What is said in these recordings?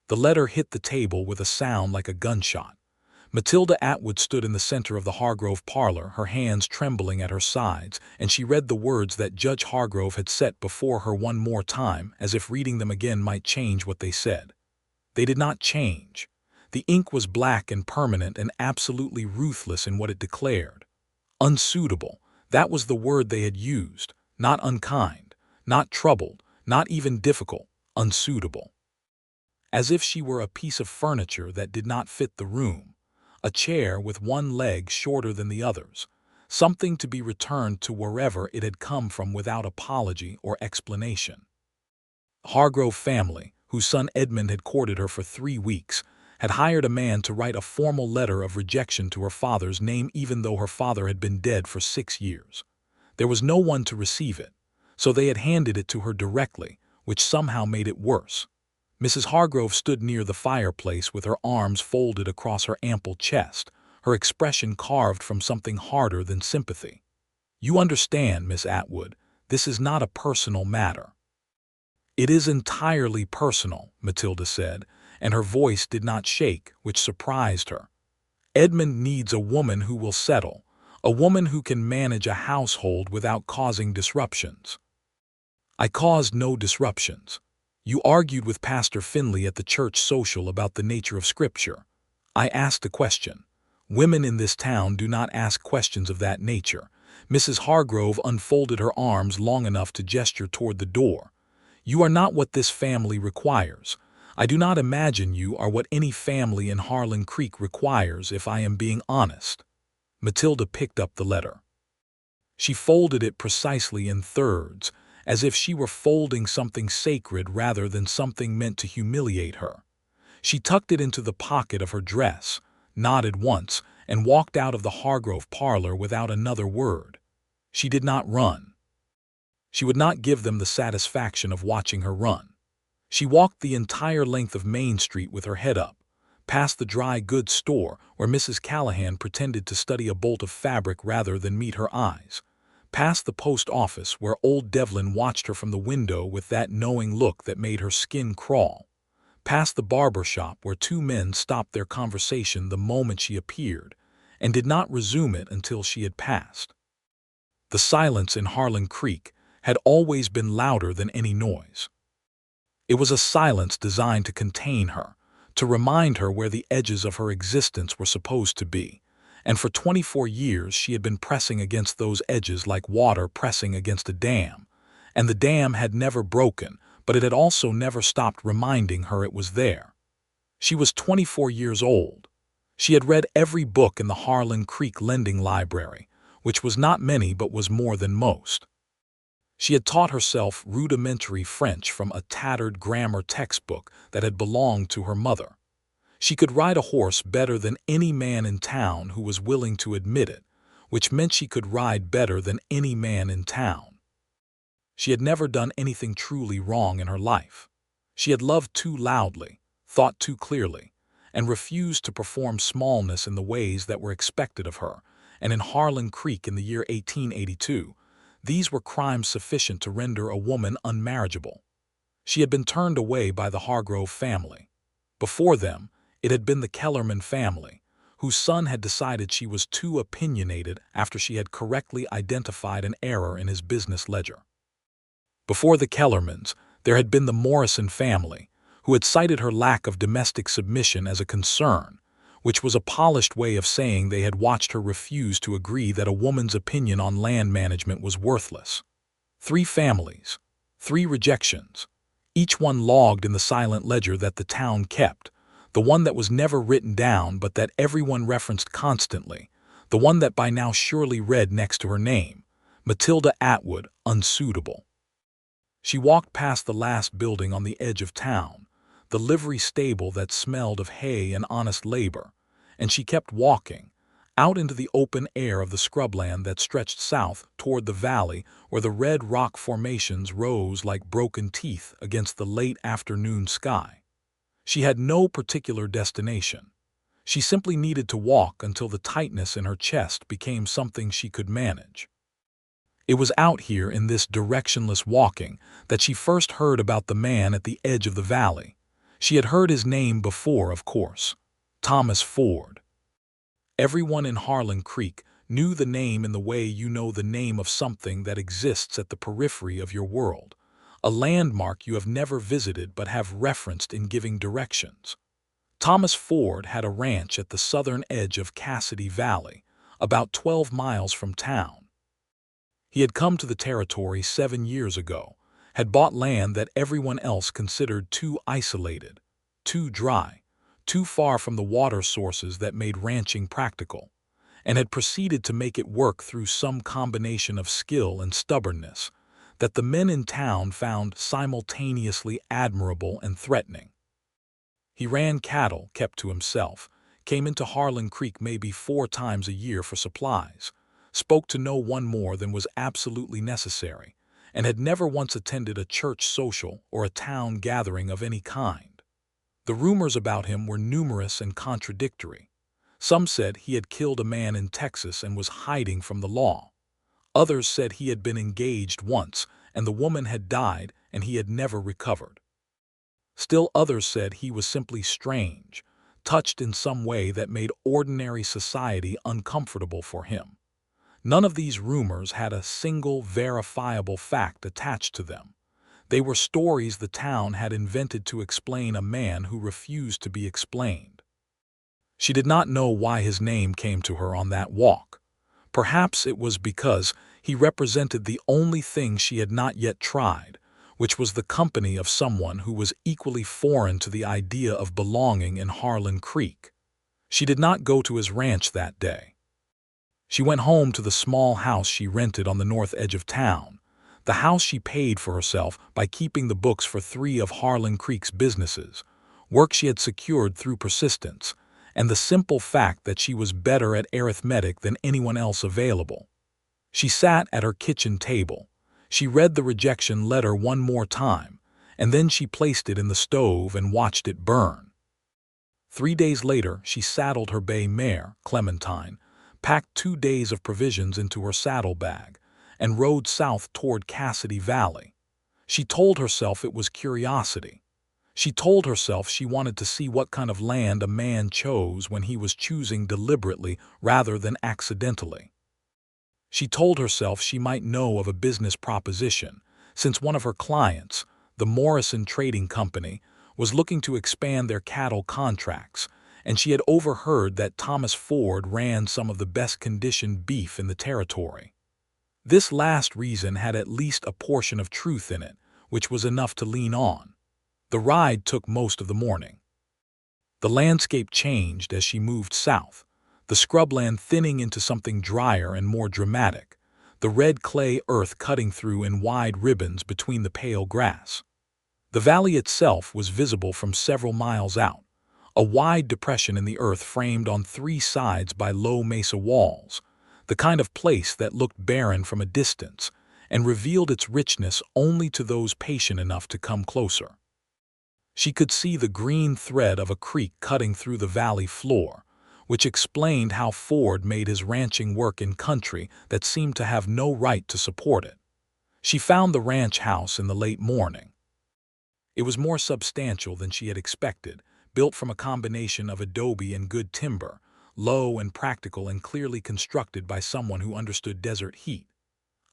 The letter hit the table with a sound like a gunshot. Matilda Atwood stood in the center of the Hargrove parlor, her hands trembling at her sides, and she read the words that Judge Hargrove had set before her one more time, as if reading them again might change what they said. They did not change. The ink was black and permanent and absolutely ruthless in what it declared. Unsuitable, that was the word they had used, not unkind, not troubled, not even difficult, unsuitable. As if she were a piece of furniture that did not fit the room, a chair with one leg shorter than the others, something to be returned to wherever it had come from without apology or explanation. Hargrove family, whose son Edmund had courted her for 3 weeks, had hired a man to write a formal letter of rejection to her father's name even though her father had been dead for 6 years. There was no one to receive it, so they had handed it to her directly, which somehow made it worse. Mrs. Hargrove stood near the fireplace with her arms folded across her ample chest, her expression carved from something harder than sympathy. "You understand, Miss Atwood, this is not a personal matter." "It is entirely personal," Matilda said, and her voice did not shake, which surprised her. "Edmund needs a woman who will settle, a woman who can manage a household without causing disruptions." "I caused no disruptions. You argued with Pastor Finley at the church social about the nature of Scripture. I asked a question. Women in this town do not ask questions of that nature." Mrs. Hargrove unfolded her arms long enough to gesture toward the door. "You are not what this family requires. I do not imagine you are what any family in Harlan Creek requires, if I am being honest." Matilda picked up the letter. She folded it precisely in thirds, as if she were folding something sacred rather than something meant to humiliate her. She tucked it into the pocket of her dress, nodded once, and walked out of the Hargrove parlor without another word. She did not run. She would not give them the satisfaction of watching her run. She walked the entire length of Main Street with her head up, past the dry goods store where Mrs. Callahan pretended to study a bolt of fabric rather than meet her eyes, past the post office where old Devlin watched her from the window with that knowing look that made her skin crawl, past the barber shop where 2 men stopped their conversation the moment she appeared and did not resume it until she had passed. The silence in Harlan Creek had always been louder than any noise. It was a silence designed to contain her, to remind her where the edges of her existence were supposed to be, and for 24 years she had been pressing against those edges like water pressing against a dam, and the dam had never broken, but it had also never stopped reminding her it was there. She was 24 years old. She had read every book in the Harlan Creek lending library, which was not many but was more than most. She had taught herself rudimentary French from a tattered grammar textbook that had belonged to her mother. She could ride a horse better than any man in town who was willing to admit it, which meant she could ride better than any man in town. She had never done anything truly wrong in her life. She had loved too loudly, thought too clearly, and refused to perform smallness in the ways that were expected of her, and in Harlan Creek in the year 1882, these were crimes sufficient to render a woman unmarriageable. She had been turned away by the Hargrove family. Before them, it had been the Kellerman family, whose son had decided she was too opinionated after she had correctly identified an error in his business ledger. Before the Kellermans, there had been the Morrison family, who had cited her lack of domestic submission as a concern, which was a polished way of saying they had watched her refuse to agree that a woman's opinion on land management was worthless. 3 families, 3 rejections, each one logged in the silent ledger that the town kept, the one that was never written down but that everyone referenced constantly, the one that by now surely read next to her name, Matilda Atwood, Unsuitable. She walked past the last building on the edge of town, the livery stable that smelled of hay and honest labor, and she kept walking, out into the open air of the scrubland that stretched south toward the valley where the red rock formations rose like broken teeth against the late afternoon sky. She had no particular destination. She simply needed to walk until the tightness in her chest became something she could manage. It was out here in this directionless walking that she first heard about the man at the edge of the valley. She had heard his name before, of course. Thomas Ford. Everyone in Harlan Creek knew the name in the way you know the name of something that exists at the periphery of your world, a landmark you have never visited but have referenced in giving directions. Thomas Ford had a ranch at the southern edge of Cassidy Valley, about 12 miles from town. He had come to the territory 7 years ago, had bought land that everyone else considered too isolated, too dry, too far from the water sources that made ranching practical, and had proceeded to make it work through some combination of skill and stubbornness that the men in town found simultaneously admirable and threatening. He ran cattle, kept to himself, came into Harlan Creek maybe 4 times a year for supplies, spoke to no one more than was absolutely necessary, and had never once attended a church social or a town gathering of any kind. The rumors about him were numerous and contradictory. Some said he had killed a man in Texas and was hiding from the law. Others said he had been engaged once and the woman had died and he had never recovered. Still others said he was simply strange, touched in some way that made ordinary society uncomfortable for him. None of these rumors had a single verifiable fact attached to them. They were stories the town had invented to explain a man who refused to be explained. She did not know why his name came to her on that walk. Perhaps it was because he represented the only thing she had not yet tried, which was the company of someone who was equally foreign to the idea of belonging in Harlan Creek. She did not go to his ranch that day. She went home to the small house she rented on the north edge of town, the house she paid for herself by keeping the books for 3 of Harlan Creek's businesses, work she had secured through persistence, and the simple fact that she was better at arithmetic than anyone else available. She sat at her kitchen table. She read the rejection letter one more time, and then she placed it in the stove and watched it burn. 3 days later, she saddled her bay mare, Clementine, packed 2 days of provisions into her saddlebag, and rode south toward Cassidy Valley. She told herself it was curiosity. She told herself she wanted to see what kind of land a man chose when he was choosing deliberately rather than accidentally. She told herself she might know of a business proposition, since one of her clients, the Morrison Trading Company, was looking to expand their cattle contracts, and she had overheard that Thomas Ford ran some of the best-conditioned beef in the territory. This last reason had at least a portion of truth in it, which was enough to lean on. The ride took most of the morning. The landscape changed as she moved south, the scrubland thinning into something drier and more dramatic, the red clay earth cutting through in wide ribbons between the pale grass. The valley itself was visible from several miles out, a wide depression in the earth framed on 3 sides by low mesa walls, the kind of place that looked barren from a distance and revealed its richness only to those patient enough to come closer. She could see the green thread of a creek cutting through the valley floor, which explained how Ford made his ranching work in country that seemed to have no right to support it. She found the ranch house in the late morning. It was more substantial than she had expected, built from a combination of adobe and good timber, low and practical and clearly constructed by someone who understood desert heat.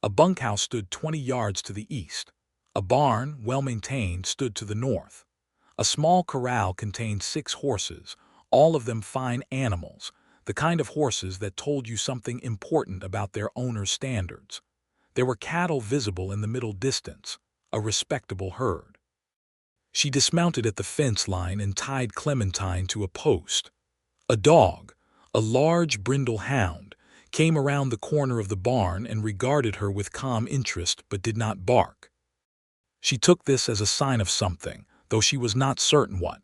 A bunkhouse stood 20 yards to the east. A barn, well-maintained, stood to the north. A small corral contained 6 horses, all of them fine animals, the kind of horses that told you something important about their owner's standards. There were cattle visible in the middle distance, a respectable herd. She dismounted at the fence line and tied Clementine to a post. A dog, a large brindle hound, came around the corner of the barn and regarded her with calm interest but did not bark. She took this as a sign of something, though she was not certain what.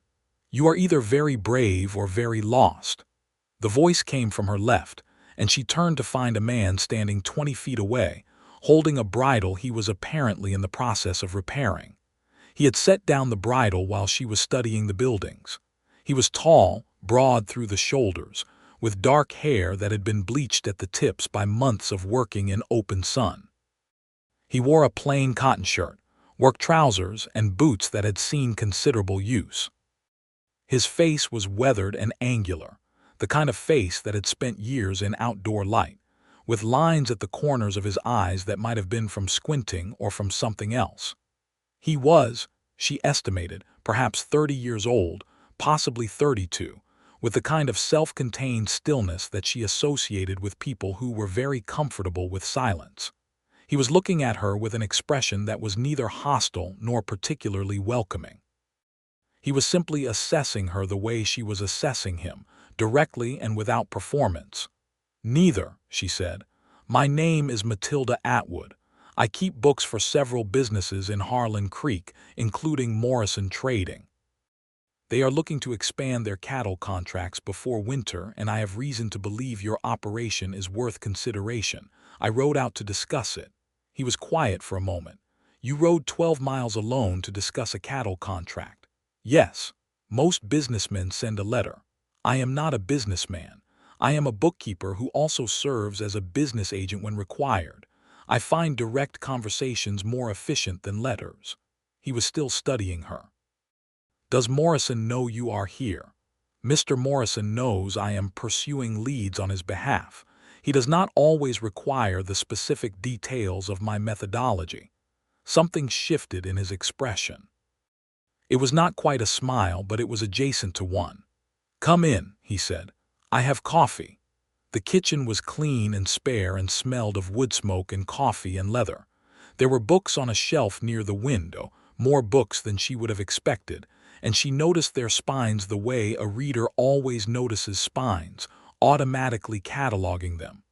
"You are either very brave or very lost." The voice came from her left, and she turned to find a man standing 20 feet away, holding a bridle he was apparently in the process of repairing. He had set down the bridle while she was studying the buildings. He was tall, broad through the shoulders, with dark hair that had been bleached at the tips by months of working in open sun. He wore a plain cotton shirt, work trousers, and boots that had seen considerable use. His face was weathered and angular, the kind of face that had spent years in outdoor light, with lines at the corners of his eyes that might have been from squinting or from something else. He was, she estimated, perhaps 30 years old, possibly 32, with the kind of self-contained stillness that she associated with people who were very comfortable with silence. He was looking at her with an expression that was neither hostile nor particularly welcoming. He was simply assessing her the way she was assessing him, directly and without performance. "Neither," she said. "My name is Matilda Atwood. I keep books for several businesses in Harlan Creek, including Morrison Trading. They are looking to expand their cattle contracts before winter, and I have reason to believe your operation is worth consideration. I rode out to discuss it." He was quiet for a moment. "You rode 12 miles alone to discuss a cattle contract?" "Yes. Most businessmen send a letter. I am not a businessman. I am a bookkeeper who also serves as a business agent when required. I find direct conversations more efficient than letters." He was still studying her. "Does Morrison know you are here?" "Mr. Morrison knows I am pursuing leads on his behalf. He does not always require the specific details of my methodology." Something shifted in his expression. It was not quite a smile, but it was adjacent to one. "Come in," he said. "I have coffee." The kitchen was clean and spare and smelled of wood smoke and coffee and leather. There were books on a shelf near the window, more books than she would have expected, and she noticed their spines the way a reader always notices spines, automatically cataloging them.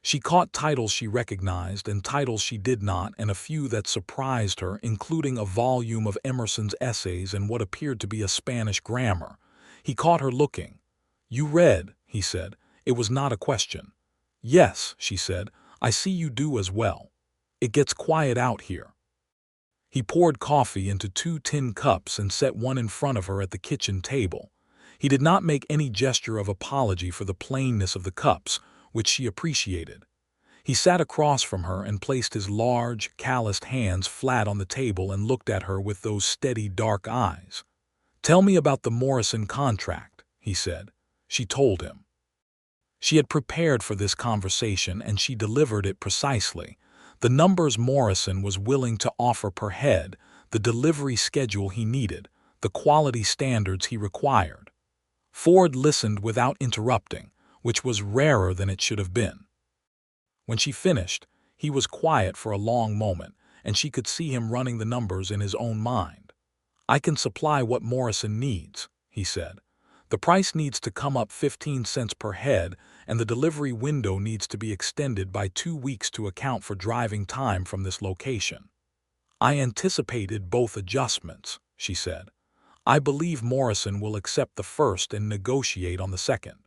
She caught titles she recognized and titles she did not, and a few that surprised her, including a volume of Emerson's essays and what appeared to be a Spanish grammar. He caught her looking. "You read," he said. It was not a question. "Yes," she said. "I see you do as well. It gets quiet out here." He poured coffee into 2 tin cups and set one in front of her at the kitchen table. He did not make any gesture of apology for the plainness of the cups, which she appreciated. He sat across from her and placed his large, calloused hands flat on the table and looked at her with those steady, dark eyes. "Tell me about the Morrison contract," he said. She told him. She had prepared for this conversation, and she delivered it precisely. The numbers Morrison was willing to offer per head, the delivery schedule he needed, the quality standards he required. Ford listened without interrupting, which was rarer than it should have been. When she finished, he was quiet for a long moment, and she could see him running the numbers in his own mind. "I can supply what Morrison needs," he said. "The price needs to come up 15 cents per head, and the delivery window needs to be extended by 2 weeks to account for driving time from this location." "I anticipated both adjustments," she said. "I believe Morrison will accept the first and negotiate on the second.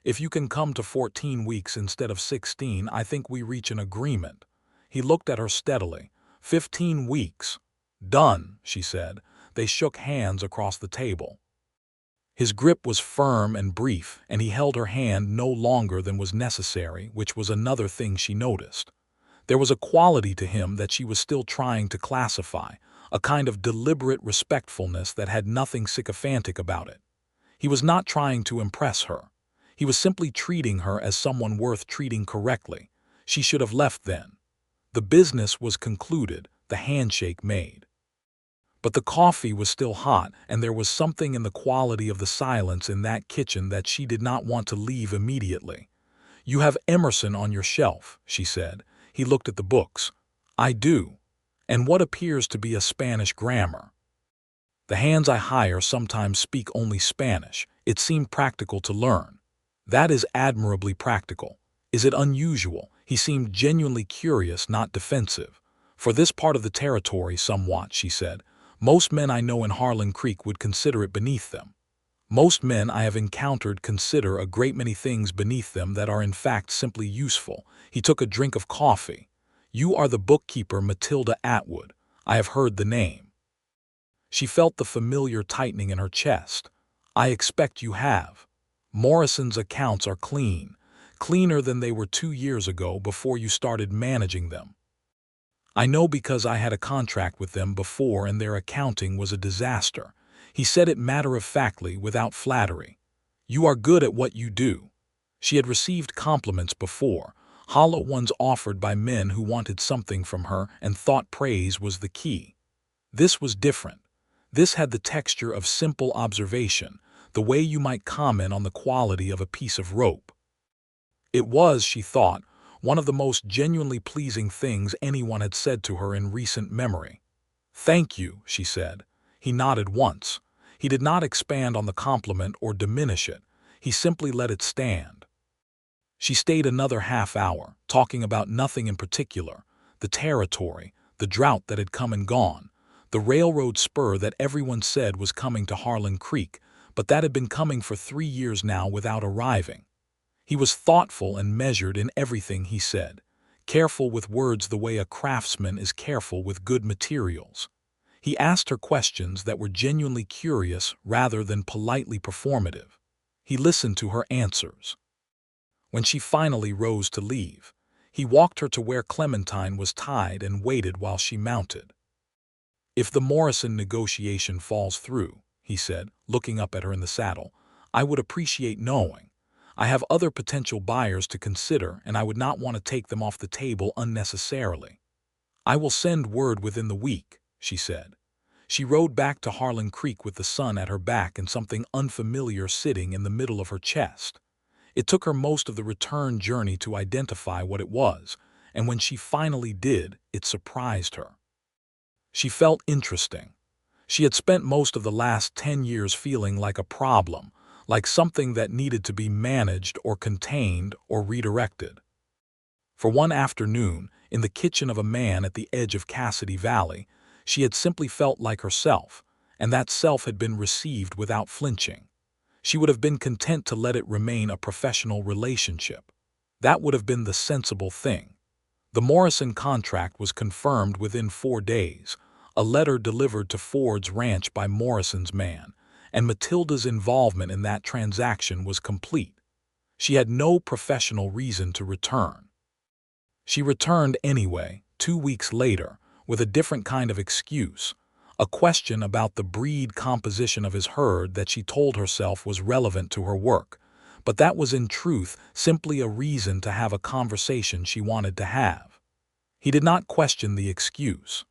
If you can come to 14 weeks instead of 16, I think we reach an agreement." He looked at her steadily. 15 weeks. "Done," she said. They shook hands across the table. His grip was firm and brief, and he held her hand no longer than was necessary, which was another thing she noticed. There was a quality to him that she was still trying to classify, a kind of deliberate respectfulness that had nothing sycophantic about it. He was not trying to impress her. He was simply treating her as someone worth treating correctly. She should have left then. The business was concluded, the handshake made. But the coffee was still hot, and there was something in the quality of the silence in that kitchen that she did not want to leave immediately. "You have Emerson on your shelf," she said. He looked at the books. "I do. And what appears to be a Spanish grammar. The hands I hire sometimes speak only Spanish. It seemed practical to learn." "That is admirably practical. Is it unusual?" He seemed genuinely curious, not defensive. "For this part of the territory, somewhat," she said. "Most men I know in Harlan Creek would consider it beneath them. Most men I have encountered consider a great many things beneath them that are in fact simply useful." He took a drink of coffee. "You are the bookkeeper Matilda Atwood. I have heard the name." She felt the familiar tightening in her chest. "I expect you have. Morrison's accounts are clean, cleaner than they were 2 years ago before you started managing them. I know because I had a contract with them before and their accounting was a disaster." He said it matter-of-factly, without flattery. "You are good at what you do." She had received compliments before, hollow ones offered by men who wanted something from her and thought praise was the key. This was different. This had the texture of simple observation, the way you might comment on the quality of a piece of rope. It was, she thought, one of the most genuinely pleasing things anyone had said to her in recent memory. "Thank you," she said. He nodded once. He did not expand on the compliment or diminish it. He simply let it stand. She stayed another half hour, talking about nothing in particular: the territory, the drought that had come and gone, the railroad spur that everyone said was coming to Harlan Creek, but that had been coming for 3 years now without arriving. He was thoughtful and measured in everything he said, careful with words the way a craftsman is careful with good materials. He asked her questions that were genuinely curious rather than politely performative. He listened to her answers. When she finally rose to leave, he walked her to where Clementine was tied and waited while she mounted. "If the Morrison negotiation falls through," he said, looking up at her in the saddle, "I would appreciate knowing. I have other potential buyers to consider, and I would not want to take them off the table unnecessarily." "I will send word within the week," she said. She rode back to Harlan Creek with the sun at her back and something unfamiliar sitting in the middle of her chest. It took her most of the return journey to identify what it was, and when she finally did, it surprised her. She felt interesting. She had spent most of the last 10 years feeling like a problem, like something that needed to be managed or contained or redirected. For one afternoon, in the kitchen of a man at the edge of Cassidy Valley, she had simply felt like herself, and that self had been received without flinching. She would have been content to let it remain a professional relationship. That would have been the sensible thing. The Morrison contract was confirmed within 4 days, a letter delivered to Ford's ranch by Morrison's man, and Matilda's involvement in that transaction was complete. She had no professional reason to return. She returned anyway, 2 weeks later, with a different kind of excuse, a question about the breed composition of his herd that she told herself was relevant to her work, but that was in truth simply a reason to have a conversation she wanted to have. He did not question the excuse.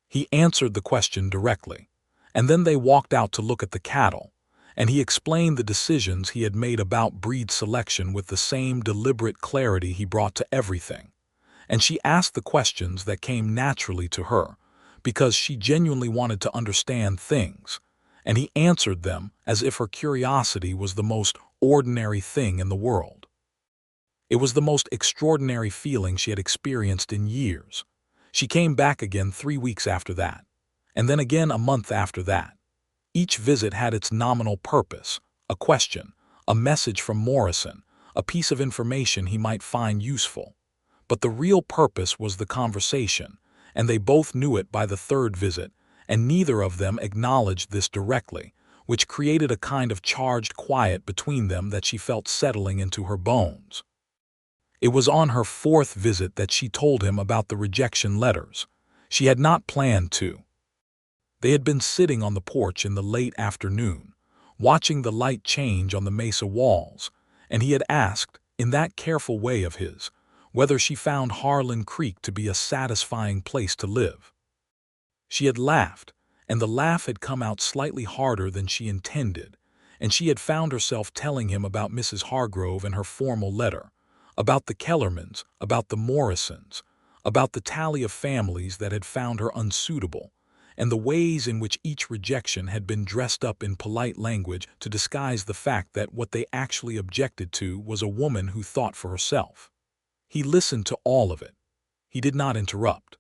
He answered the question directly, and then they walked out to look at the cattle, and he explained the decisions he had made about breed selection with the same deliberate clarity he brought to everything. And she asked the questions that came naturally to her, because she genuinely wanted to understand things, and he answered them as if her curiosity was the most ordinary thing in the world. It was the most extraordinary feeling she had experienced in years. She came back again 3 weeks after that, and then again a month after that. Each visit had its nominal purpose: a question, a message from Morrison, a piece of information he might find useful. But the real purpose was the conversation, and they both knew it by the 3rd visit, and neither of them acknowledged this directly, which created a kind of charged quiet between them that she felt settling into her bones. It was on her 4th visit that she told him about the rejection letters. She had not planned to. They had been sitting on the porch in the late afternoon, watching the light change on the mesa walls, and he had asked, in that careful way of his, whether she found Harlan Creek to be a satisfying place to live. She had laughed, and the laugh had come out slightly harder than she intended, and she had found herself telling him about Mrs. Hargrove and her formal letter, about the Kellermans, about the Morrisons, about the tally of families that had found her unsuitable, and the ways in which each rejection had been dressed up in polite language to disguise the fact that what they actually objected to was a woman who thought for herself. He listened to all of it. He did not interrupt.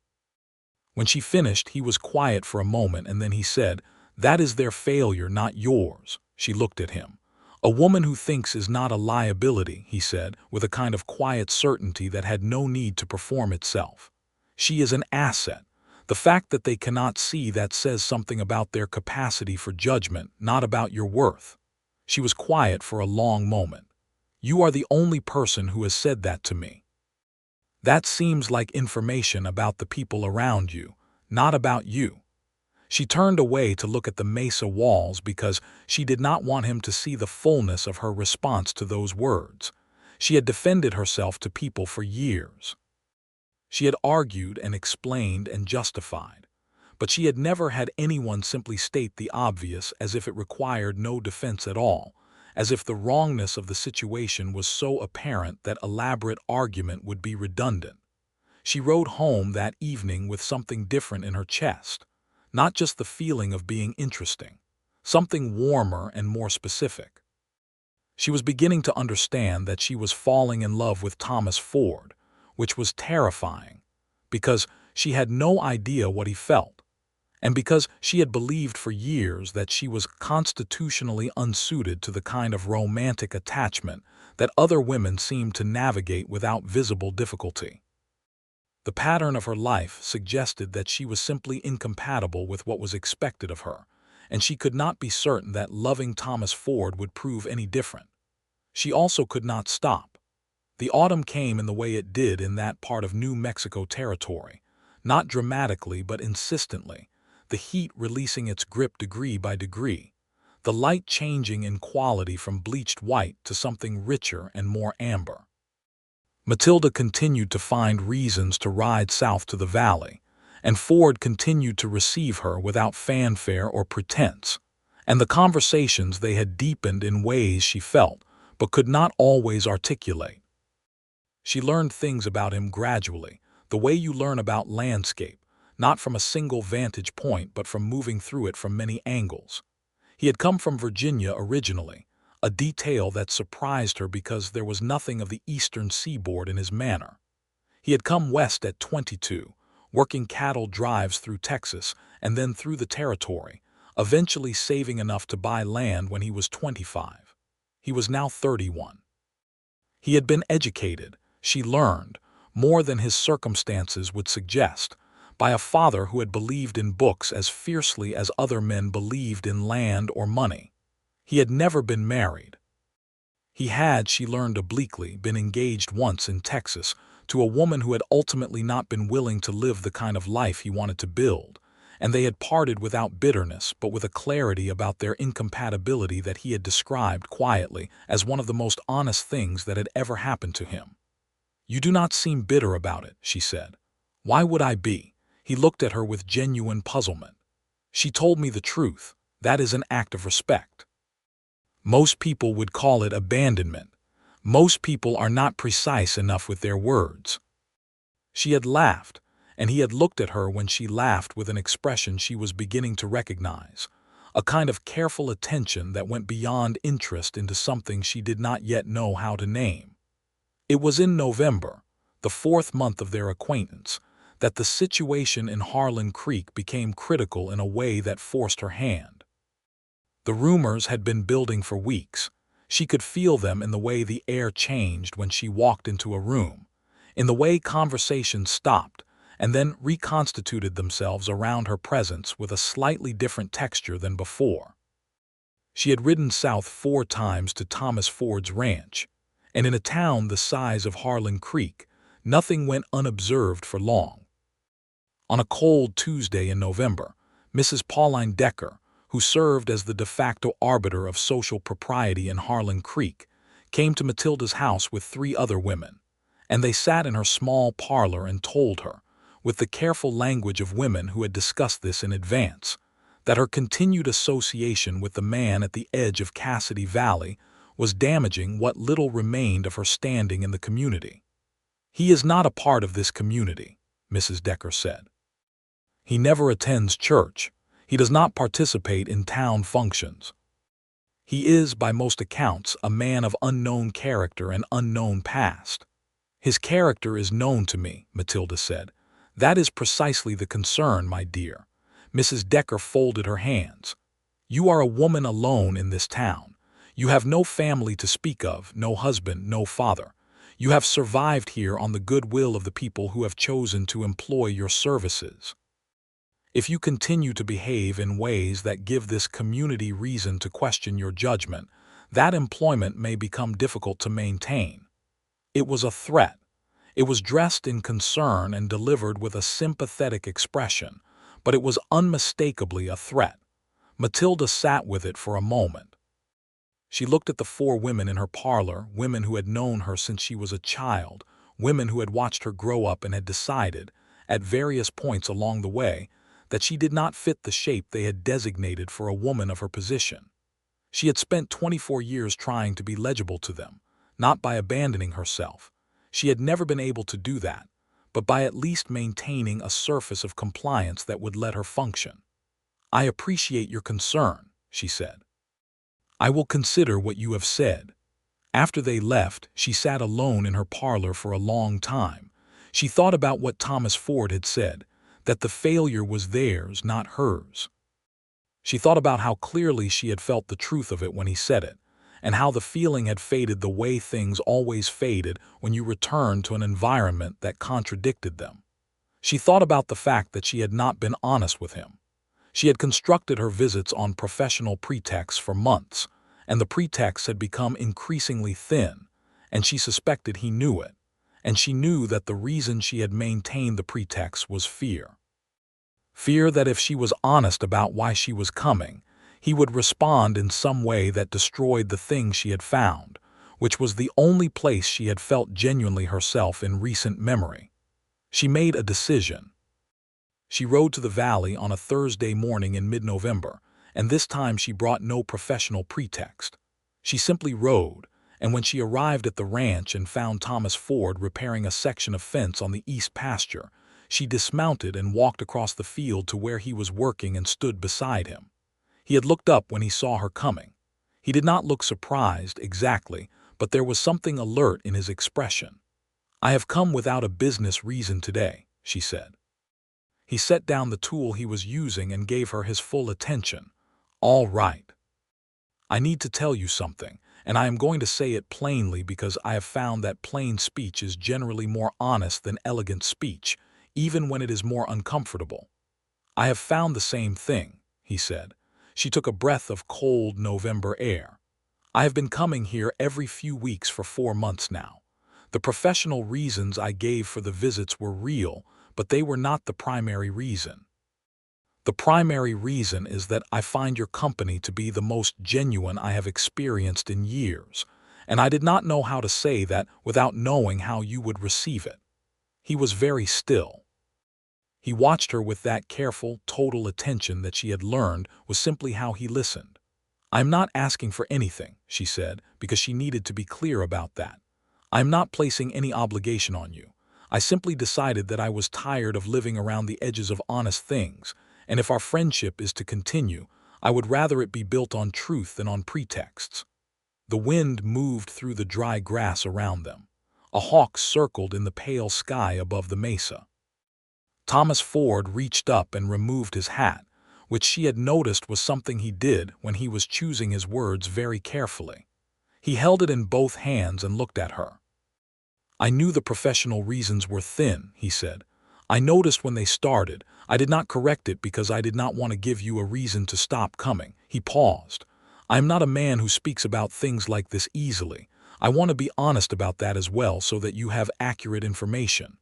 When she finished, he was quiet for a moment, and then he said, "That is their failure, not yours." She looked at him. "A woman who thinks is not a liability," he said, with a kind of quiet certainty that had no need to perform itself. "She is an asset. The fact that they cannot see that says something about their capacity for judgment, not about your worth." She was quiet for a long moment. "You are the only person who has said that to me. That seems like information about the people around you, not about you." She turned away to look at the mesa walls because she did not want him to see the fullness of her response to those words. She had defended herself to people for years. She had argued and explained and justified, but she had never had anyone simply state the obvious as if it required no defense at all, as if the wrongness of the situation was so apparent that elaborate argument would be redundant. She rode home that evening with something different in her chest, not just the feeling of being interesting, something warmer and more specific. She was beginning to understand that she was falling in love with Thomas Ford, which was terrifying, because she had no idea what he felt, and because she had believed for years that she was constitutionally unsuited to the kind of romantic attachment that other women seemed to navigate without visible difficulty. The pattern of her life suggested that she was simply incompatible with what was expected of her, and she could not be certain that loving Thomas Ford would prove any different. She also could not stop. The autumn came in the way it did in that part of New Mexico territory, not dramatically but insistently, the heat releasing its grip degree by degree, the light changing in quality from bleached white to something richer and more amber. Matilda continued to find reasons to ride south to the valley, and Ford continued to receive her without fanfare or pretense, and the conversations they had deepened in ways she felt but could not always articulate. She learned things about him gradually, the way you learn about landscape, not from a single vantage point but from moving through it from many angles. He had come from Virginia originally, a detail that surprised her because there was nothing of the eastern seaboard in his manner. He had come west at 22, working cattle drives through Texas and then through the territory, eventually saving enough to buy land when he was 25. He was now 31. He had been educated, she learned, more than his circumstances would suggest, by a father who had believed in books as fiercely as other men believed in land or money. He had never been married. He had, she learned obliquely, been engaged once in Texas to a woman who had ultimately not been willing to live the kind of life he wanted to build, and they had parted without bitterness but with a clarity about their incompatibility that he had described quietly as one of the most honest things that had ever happened to him. "You do not seem bitter about it," she said. "Why would I be?" He looked at her with genuine puzzlement. "She told me the truth. That is an act of respect. Most people would call it abandonment. Most people are not precise enough with their words." She had laughed, and he had looked at her when she laughed with an expression she was beginning to recognize, a kind of careful attention that went beyond interest into something she did not yet know how to name. It was in November, the 4th month of their acquaintance, that the situation in Harlan Creek became critical in a way that forced her hand. The rumors had been building for weeks. She could feel them in the way the air changed when she walked into a room, in the way conversations stopped and then reconstituted themselves around her presence with a slightly different texture than before. She had ridden south 4 times to Thomas Ford's ranch, and in a town the size of Harlan Creek, nothing went unobserved for long. On a cold Tuesday in November, Mrs. Pauline Decker, who served as the de facto arbiter of social propriety in Harlan Creek, came to Matilda's house with 3 other women, and they sat in her small parlor and told her, with the careful language of women who had discussed this in advance, that her continued association with the man at the edge of Cassidy Valley was damaging what little remained of her standing in the community. "He is not a part of this community," Mrs. Decker said. "He never attends church. He does not participate in town functions. He is, by most accounts, a man of unknown character and unknown past." "His character is known to me," Matilda said. "That is precisely the concern, my dear." Mrs. Decker folded her hands. "You are a woman alone in this town. You have no family to speak of, no husband, no father. You have survived here on the goodwill of the people who have chosen to employ your services. If you continue to behave in ways that give this community reason to question your judgment, that employment may become difficult to maintain." It was a threat. It was dressed in concern and delivered with a sympathetic expression, but it was unmistakably a threat. Matilda sat with it for a moment. She looked at the four women in her parlor, women who had known her since she was a child, women who had watched her grow up and had decided, at various points along the way, that she did not fit the shape they had designated for a woman of her position. She had spent 24 years trying to be legible to them, not by abandoning herself. She had never been able to do that, but by at least maintaining a surface of compliance that would let her function. "I appreciate your concern," she said. "I will consider what you have said." After they left, she sat alone in her parlor for a long time. She thought about what Thomas Ford had said, that the failure was theirs, not hers. She thought about how clearly she had felt the truth of it when he said it, and how the feeling had faded the way things always faded when you returned to an environment that contradicted them. She thought about the fact that she had not been honest with him. She had constructed her visits on professional pretexts for months, and the pretexts had become increasingly thin, and she suspected he knew it, and she knew that the reason she had maintained the pretext was fear. Fear that if she was honest about why she was coming, he would respond in some way that destroyed the thing she had found, which was the only place she had felt genuinely herself in recent memory. She made a decision. She rode to the valley on a Thursday morning in mid-November, and this time she brought no professional pretext. She simply rode, and when she arrived at the ranch and found Thomas Ford repairing a section of fence on the east pasture, she dismounted and walked across the field to where he was working and stood beside him. He had looked up when he saw her coming. He did not look surprised, exactly, but there was something alert in his expression. "I have come without a business reason today," she said. He set down the tool he was using and gave her his full attention. "All right. I need to tell you something, and I am going to say it plainly because I have found that plain speech is generally more honest than elegant speech, even when it is more uncomfortable." "I have found the same thing," he said. She took a breath of cold November air. "I have been coming here every few weeks for 4 months now. The professional reasons I gave for the visits were real, but they were not the primary reason. The primary reason is that I find your company to be the most genuine I have experienced in years, and I did not know how to say that without knowing how you would receive it." He was very still. He watched her with that careful, total attention that she had learned was simply how he listened. "I'm not asking for anything," she said, because she needed to be clear about that. "I'm not placing any obligation on you. I simply decided that I was tired of living around the edges of honest things, and if our friendship is to continue, I would rather it be built on truth than on pretexts." The wind moved through the dry grass around them. A hawk circled in the pale sky above the mesa. Thomas Ford reached up and removed his hat, which she had noticed was something he did when he was choosing his words very carefully. He held it in both hands and looked at her. "I knew the professional reasons were thin," he said. "I noticed when they started. I did not correct it because I did not want to give you a reason to stop coming." He paused. "I am not a man who speaks about things like this easily. I want to be honest about that as well so that you have accurate information."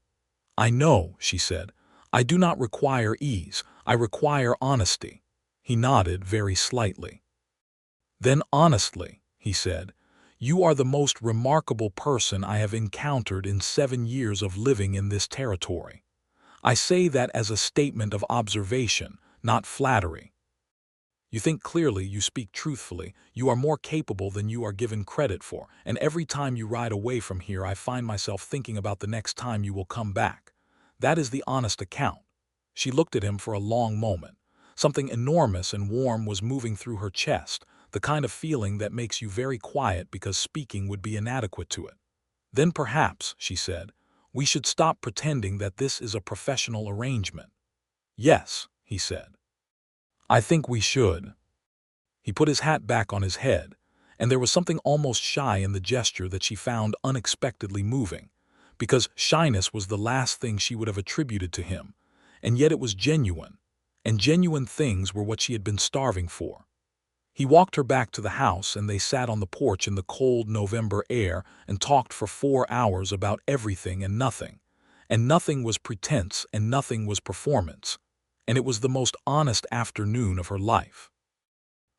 "I know," she said. "I do not require ease. I require honesty." He nodded very slightly. "Then honestly," he said, "you are the most remarkable person I have encountered in 7 years of living in this territory. I say that as a statement of observation, not flattery. You think clearly, you speak truthfully, you are more capable than you are given credit for, and every time you ride away from here I find myself thinking about the next time you will come back. That is the honest account." She looked at him for a long moment. Something enormous and warm was moving through her chest, the kind of feeling that makes you very quiet because speaking would be inadequate to it. "Then perhaps," she said, "we should stop pretending that this is a professional arrangement." "Yes," he said. "I think we should." He put his hat back on his head, and there was something almost shy in the gesture that she found unexpectedly moving, because shyness was the last thing she would have attributed to him, and yet it was genuine, and genuine things were what she had been starving for. He walked her back to the house, and they sat on the porch in the cold November air and talked for 4 hours about everything and nothing was pretense and nothing was performance. and it was the most honest afternoon of her life.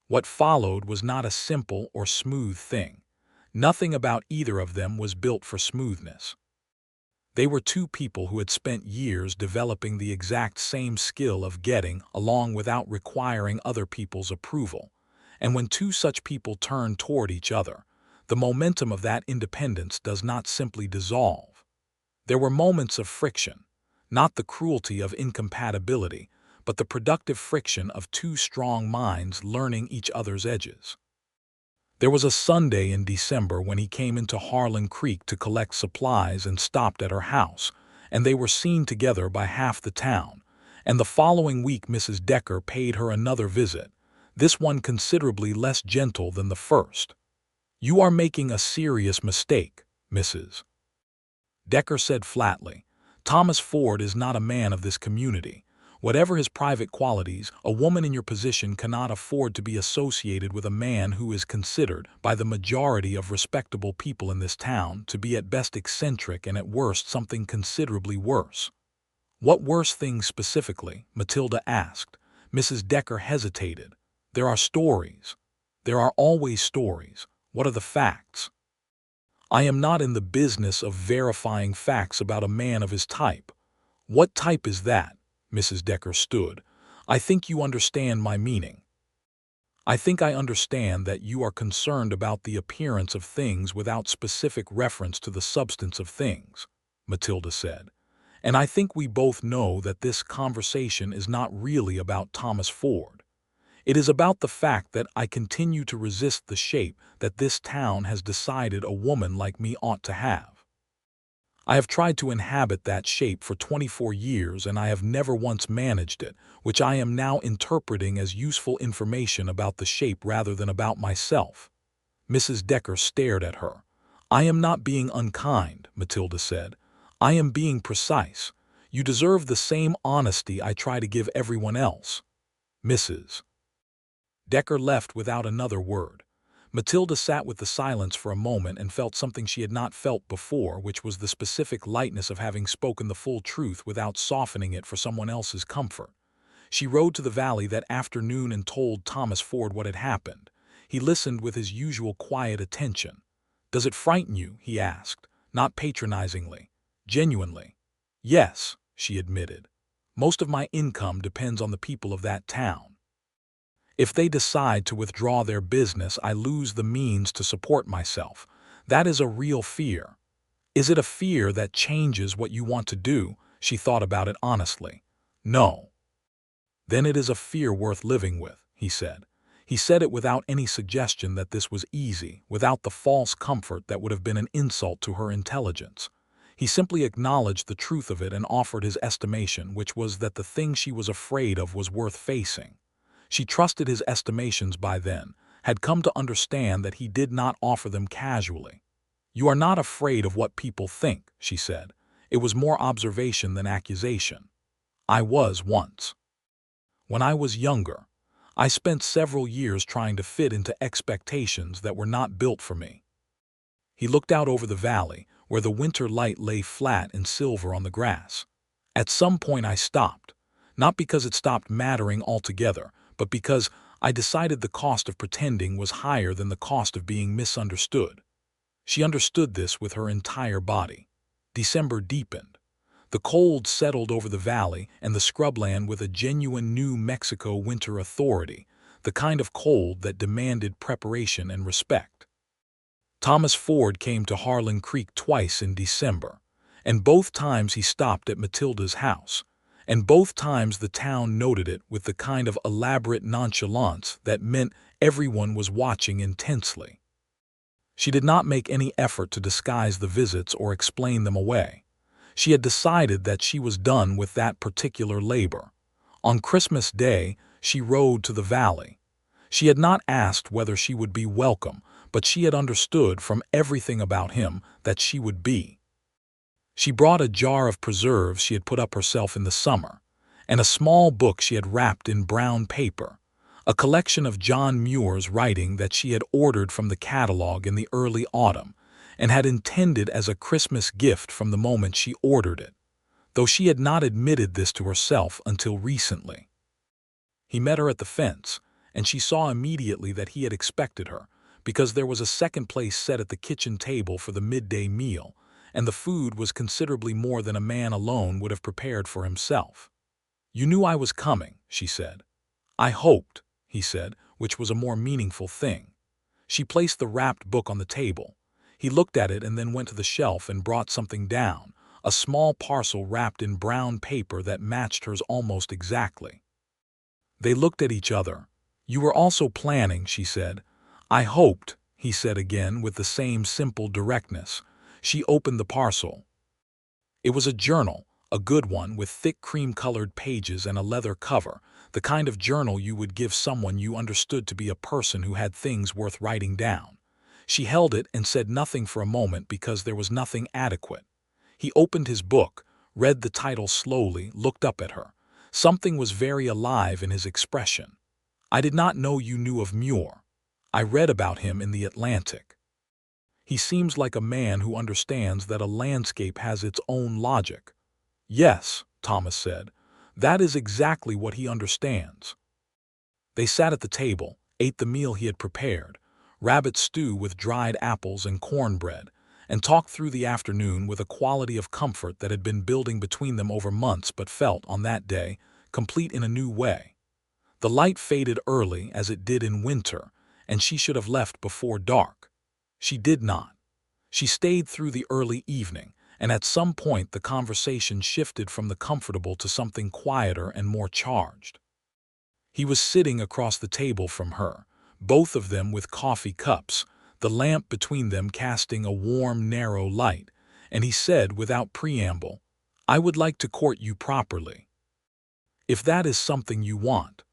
What followed was not a simple or smooth thing. Nothing about either of them was built for smoothness. They were two people who had spent years developing the exact same skill of getting along without requiring other people's approval. And when two such people turn toward each other, the momentum of that independence does not simply dissolve. There were moments of friction, not the cruelty of incompatibility, but the productive friction of two strong minds learning each other's edges. There was a Sunday in December when he came into Harlan Creek to collect supplies and stopped at her house, and they were seen together by half the town. And the following week Mrs. Decker paid her another visit, this one considerably less gentle than the first. "You are making a serious mistake, Mrs. Decker said flatly. "Thomas Ford is not a man of this community. Whatever his private qualities, a woman in your position cannot afford to be associated with a man who is considered, by the majority of respectable people in this town, to be at best eccentric and at worst something considerably worse." "What worse thing specifically?" Matilda asked. Mrs. Decker hesitated. "There are stories. There are always stories. What are the facts?" "I am not in the business of verifying facts about a man of his type." "What type is that?" Mrs. Decker stood. "I think you understand my meaning." "I think I understand that you are concerned about the appearance of things without specific reference to the substance of things," Matilda said. "And I think we both know that this conversation is not really about Thomas Ford. It is about the fact that I continue to resist the shape that this town has decided a woman like me ought to have. I have tried to inhabit that shape for 24 years and I have never once managed it, which I am now interpreting as useful information about the shape rather than about myself." Mrs. Decker stared at her. "I am not being unkind," Matilda said. "I am being precise. You deserve the same honesty I try to give everyone else." Mrs. Decker left without another word. Matilda sat with the silence for a moment and felt something she had not felt before, which was the specific lightness of having spoken the full truth without softening it for someone else's comfort. She rode to the valley that afternoon and told Thomas Ford what had happened. He listened with his usual quiet attention. "Does it frighten you?" he asked, not patronizingly, genuinely. "Yes," she admitted. "Most of my income depends on the people of that town. If they decide to withdraw their business, I lose the means to support myself. That is a real fear." "Is it a fear that changes what you want to do?" She thought about it honestly. "No." "Then it is a fear worth living with," he said. He said it without any suggestion that this was easy, without the false comfort that would have been an insult to her intelligence. He simply acknowledged the truth of it and offered his estimation, which was that the thing she was afraid of was worth facing. She trusted his estimations by then, had come to understand that he did not offer them casually. "You are not afraid of what people think," she said. It was more observation than accusation. "I was once. When I was younger, I spent several years trying to fit into expectations that were not built for me." He looked out over the valley, where the winter light lay flat and silver on the grass. "At some point I stopped, not because it stopped mattering altogether, but because I decided the cost of pretending was higher than the cost of being misunderstood." She understood this with her entire body. December deepened. The cold settled over the valley and the scrubland with a genuine New Mexico winter authority, the kind of cold that demanded preparation and respect. Thomas Ford came to Harlan Creek twice in December, and both times he stopped at Matilda's house. And both times the town noted it with the kind of elaborate nonchalance that meant everyone was watching intensely. She did not make any effort to disguise the visits or explain them away. She had decided that she was done with that particular labor. On Christmas Day, she rode to the valley. She had not asked whether she would be welcome, but she had understood from everything about him that she would be. She brought a jar of preserves she had put up herself in the summer, and a small book she had wrapped in brown paper, a collection of John Muir's writing that she had ordered from the catalog in the early autumn, and had intended as a Christmas gift from the moment she ordered it. though she had not admitted this to herself until recently. He met her at the fence, and she saw immediately that he had expected her, because there was a second place set at the kitchen table for the midday meal, and the food was considerably more than a man alone would have prepared for himself. "You knew I was coming," she said. "I hoped," he said, which was a more meaningful thing. She placed the wrapped book on the table. He looked at it and then went to the shelf and brought something down, a small parcel wrapped in brown paper that matched hers almost exactly. They looked at each other. "You were also planning," she said. "I hoped," he said again with the same simple directness. She opened the parcel. It was a journal, a good one with thick cream-colored pages and a leather cover, the kind of journal you would give someone you understood to be a person who had things worth writing down. She held it and said nothing for a moment because there was nothing adequate. He opened his book, read the title slowly, looked up at her. Something was very alive in his expression. "I did not know you knew of Muir. I read about him in the Atlantic. He seems like a man who understands that a landscape has its own logic." "Yes," Thomas said, "that is exactly what he understands." They sat at the table, ate the meal he had prepared, rabbit stew with dried apples and cornbread, and talked through the afternoon with a quality of comfort that had been building between them over months but felt, on that day, complete in a new way. The light faded early as it did in winter, and she should have left before dark. She did not. She stayed through the early evening, and at some point the conversation shifted from the comfortable to something quieter and more charged. He was sitting across the table from her, both of them with coffee cups, the lamp between them casting a warm, narrow light, and he said without preamble, "I would like to court you properly. If that is something you want."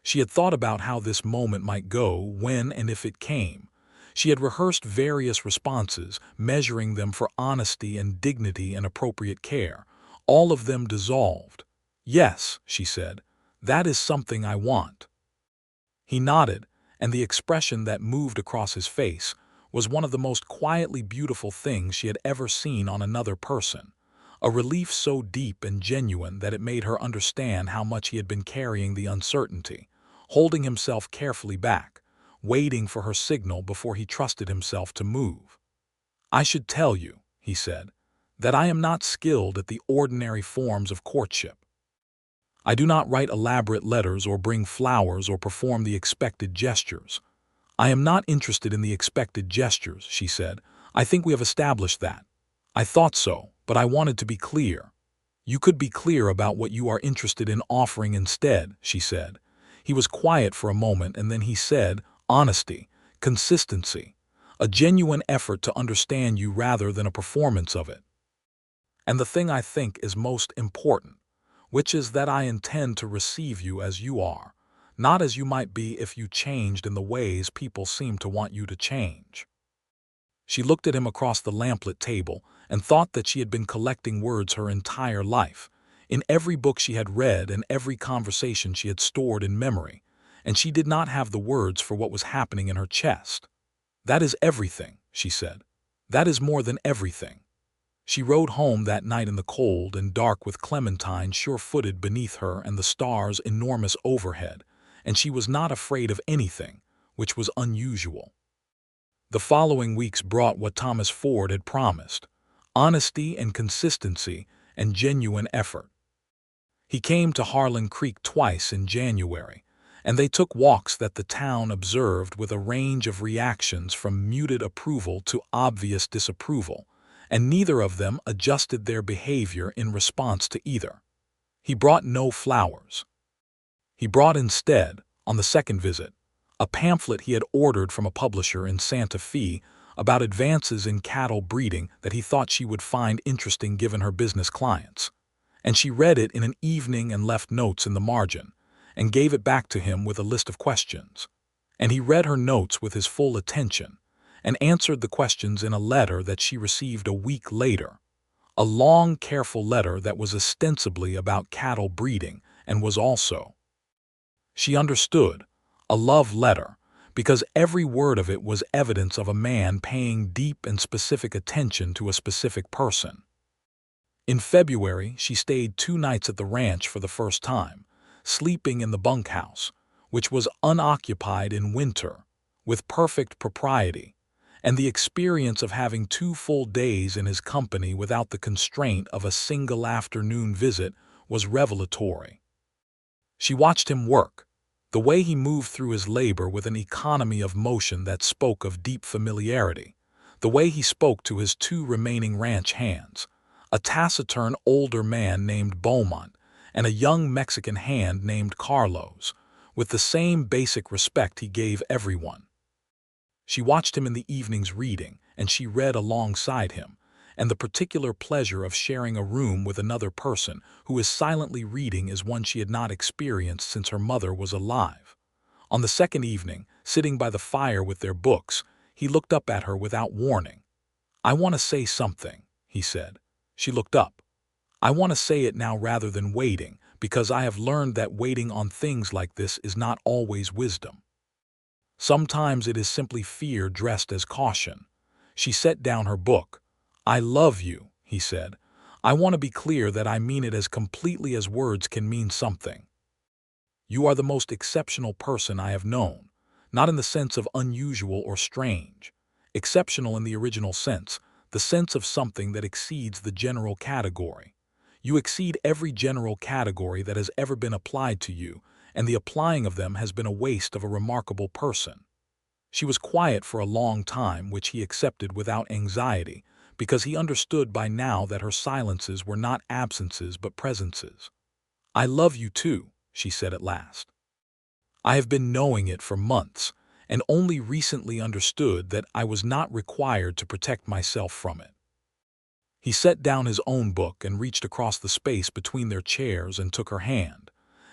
She had thought about how this moment might go when and if it came. She had rehearsed various responses, measuring them for honesty and dignity and appropriate care. All of them dissolved. "Yes," she said, "that is something I want." He nodded, and the expression that moved across his face was one of the most quietly beautiful things she had ever seen on another person, a relief so deep and genuine that it made her understand how much he had been carrying the uncertainty, holding himself carefully back, waiting for her signal before he trusted himself to move. "I should tell you," he said, "that I am not skilled at the ordinary forms of courtship. I do not write elaborate letters or bring flowers or perform the expected gestures." "I am not interested in the expected gestures," she said. "I think we have established that." "I thought so, but I wanted to be clear." "You could be clear about what you are interested in offering instead," she said. He was quiet for a moment, and then he said, "Honesty, consistency, a genuine effort to understand you rather than a performance of it. And the thing I think is most important, which is that I intend to receive you as you are, not as you might be if you changed in the ways people seem to want you to change." She looked at him across the lamplit table and thought that she had been collecting words her entire life, in every book she had read and every conversation she had stored in memory, and she did not have the words for what was happening in her chest. "That is everything," she said. "That is more than everything." She rode home that night in the cold and dark with Clementine sure-footed beneath her and the stars enormous overhead, and she was not afraid of anything, which was unusual. The following weeks brought what Thomas Ford had promised: honesty and consistency and genuine effort. He came to Harlan Creek twice in January, and they took walks that the town observed with a range of reactions from muted approval to obvious disapproval, and neither of them adjusted their behavior in response to either. He brought no flowers. He brought instead, on the second visit, a pamphlet he had ordered from a publisher in Santa Fe about advances in cattle breeding that he thought she would find interesting given her business clients. And she read it in an evening and left notes in the margin, and gave it back to him with a list of questions. And he read her notes with his full attention, and answered the questions in a letter that she received a week later, a long, careful letter that was ostensibly about cattle breeding and was also, she understood, a love letter, because every word of it was evidence of a man paying deep and specific attention to a specific person. In February, she stayed 2 nights at the ranch for the first time, sleeping in the bunkhouse, which was unoccupied in winter, with perfect propriety, and the experience of having 2 full days in his company without the constraint of a single afternoon visit was revelatory. She watched him work, the way he moved through his labor with an economy of motion that spoke of deep familiarity, the way he spoke to his 2 remaining ranch hands, a taciturn older man named Beaumont and a young Mexican hand named Carlos, with the same basic respect he gave everyone. She watched him in the evenings reading, and she read alongside him, and the particular pleasure of sharing a room with another person who is silently reading is one she had not experienced since her mother was alive. On the second evening, sitting by the fire with their books, he looked up at her without warning. "I want to say something," he said. She looked up. "I want to say it now rather than waiting, because I have learned that waiting on things like this is not always wisdom. Sometimes it is simply fear dressed as caution." She set down her book. "I love you," he said. "I want to be clear that I mean it as completely as words can mean something. You are the most exceptional person I have known, not in the sense of unusual or strange. Exceptional in the original sense, the sense of something that exceeds the general category. You exceed every general category that has ever been applied to you, and the applying of them has been a waste of a remarkable person." She was quiet for a long time, which he accepted without anxiety, because he understood by now that her silences were not absences but presences. "I love you too," she said at last. "I have been knowing it for months, and only recently understood that I was not required to protect myself from it." He set down his own book and reached across the space between their chairs and took her hand,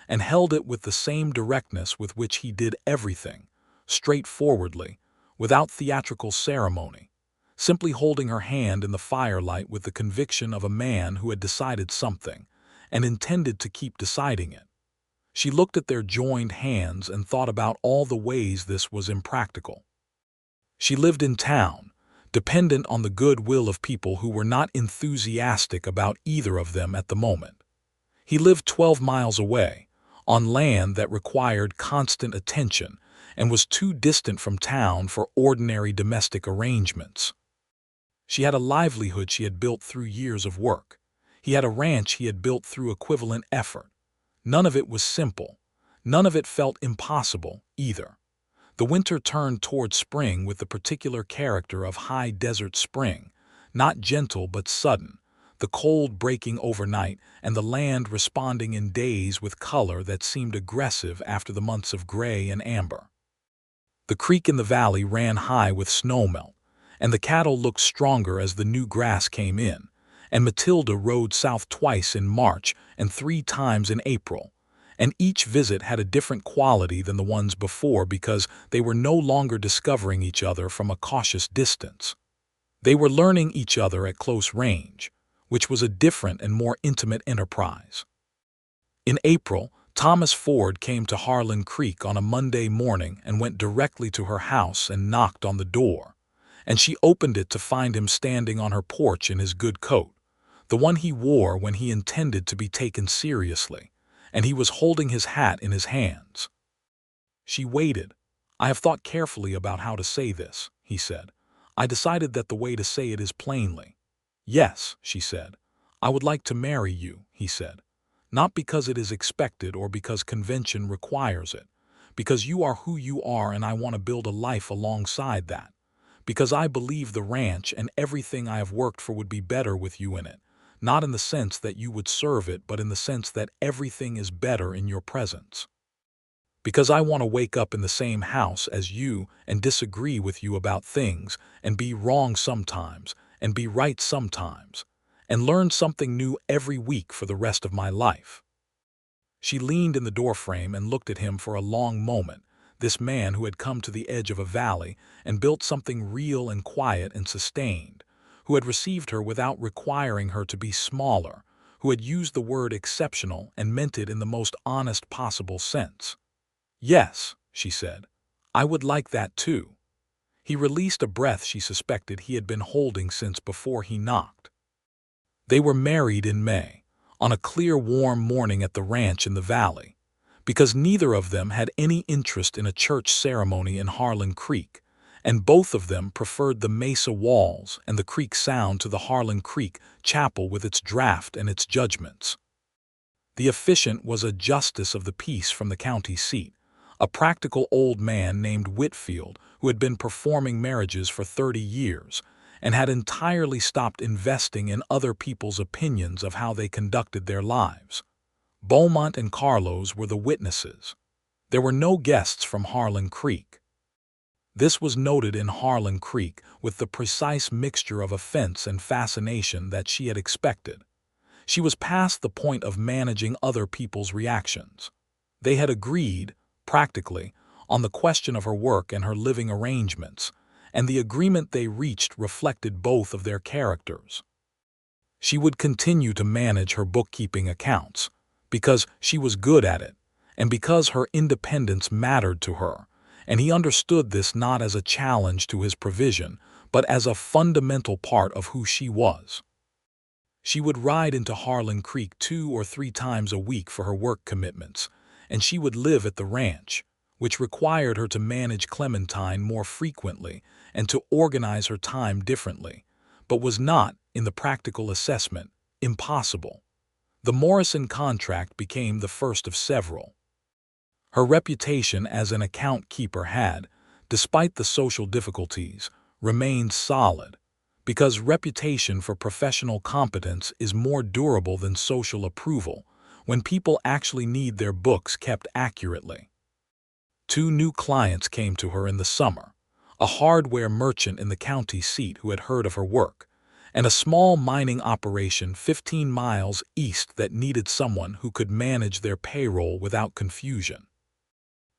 and held it with the same directness with which he did everything, straightforwardly, without theatrical ceremony, simply holding her hand in the firelight with the conviction of a man who had decided something, and intended to keep deciding it. She looked at their joined hands and thought about all the ways this was impractical. She lived in town, dependent on the goodwill of people who were not enthusiastic about either of them at the moment. He lived 12 miles away, on land that required constant attention and was too distant from town for ordinary domestic arrangements. She had a livelihood she had built through years of work. He had a ranch he had built through equivalent effort. None of it was simple. None of it felt impossible, either. The winter turned toward spring with the particular character of high desert spring, not gentle but sudden, the cold breaking overnight and the land responding in days with color that seemed aggressive after the months of gray and amber. The creek in the valley ran high with snowmelt, and the cattle looked stronger as the new grass came in, and Matilda rode south twice in March and 3 times in April, and each visit had a different quality than the ones before because they were no longer discovering each other from a cautious distance. They were learning each other at close range, which was a different and more intimate enterprise. In April, Thomas Ford came to Harlan Creek on a Monday morning and went directly to her house and knocked on the door, and she opened it to find him standing on her porch in his good coat, the one he wore when he intended to be taken seriously, and he was holding his hat in his hands. She waited. "I have thought carefully about how to say this," he said. "I decided that the way to say it is plainly." "Yes," she said. "I would like to marry you," he said. "Not because it is expected or because convention requires it, because you are who you are and I want to build a life alongside that, because I believe the ranch and everything I have worked for would be better with you in it, not in the sense that you would serve it but in the sense that everything is better in your presence. Because I want to wake up in the same house as you and disagree with you about things and be wrong sometimes and be right sometimes, and learn something new every week for the rest of my life." She leaned in the doorframe and looked at him for a long moment, this man who had come to the edge of a valley and built something real and quiet and sustained, who had received her without requiring her to be smaller, who had used the word exceptional and meant it in the most honest possible sense. "Yes," she said, "I would like that too." He released a breath she suspected he had been holding since before he knocked. They were married in May, on a clear, warm morning at the ranch in the valley, because neither of them had any interest in a church ceremony in Harlan Creek, and both of them preferred the mesa walls and the creek sound to the Harlan Creek chapel with its draft and its judgments. The officiant was a justice of the peace from the county seat, a practical old man named Whitfield who had been performing marriages for 30 years and had entirely stopped investing in other people's opinions of how they conducted their lives. Beaumont and Carlos were the witnesses. There were no guests from Harlan Creek. This was noted in Harlan Creek with the precise mixture of offense and fascination that she had expected. She was past the point of managing other people's reactions. They had agreed, practically, on the question of her work and her living arrangements, and the agreement they reached reflected both of their characters. She would continue to manage her bookkeeping accounts, because she was good at it, and because her independence mattered to her, and he understood this not as a challenge to his provision, but as a fundamental part of who she was. She would ride into Harlan Creek 2 or 3 times a week for her work commitments, and she would live at the ranch, which required her to manage Clementine more frequently and to organize her time differently, but was not, in the practical assessment, impossible. The Morrison contract became the first of several. Her reputation as an account keeper had, despite the social difficulties, remained solid, because reputation for professional competence is more durable than social approval when people actually need their books kept accurately. 2 new clients came to her in the summer, a hardware merchant in the county seat who had heard of her work, and a small mining operation 15 miles east that needed someone who could manage their payroll without confusion.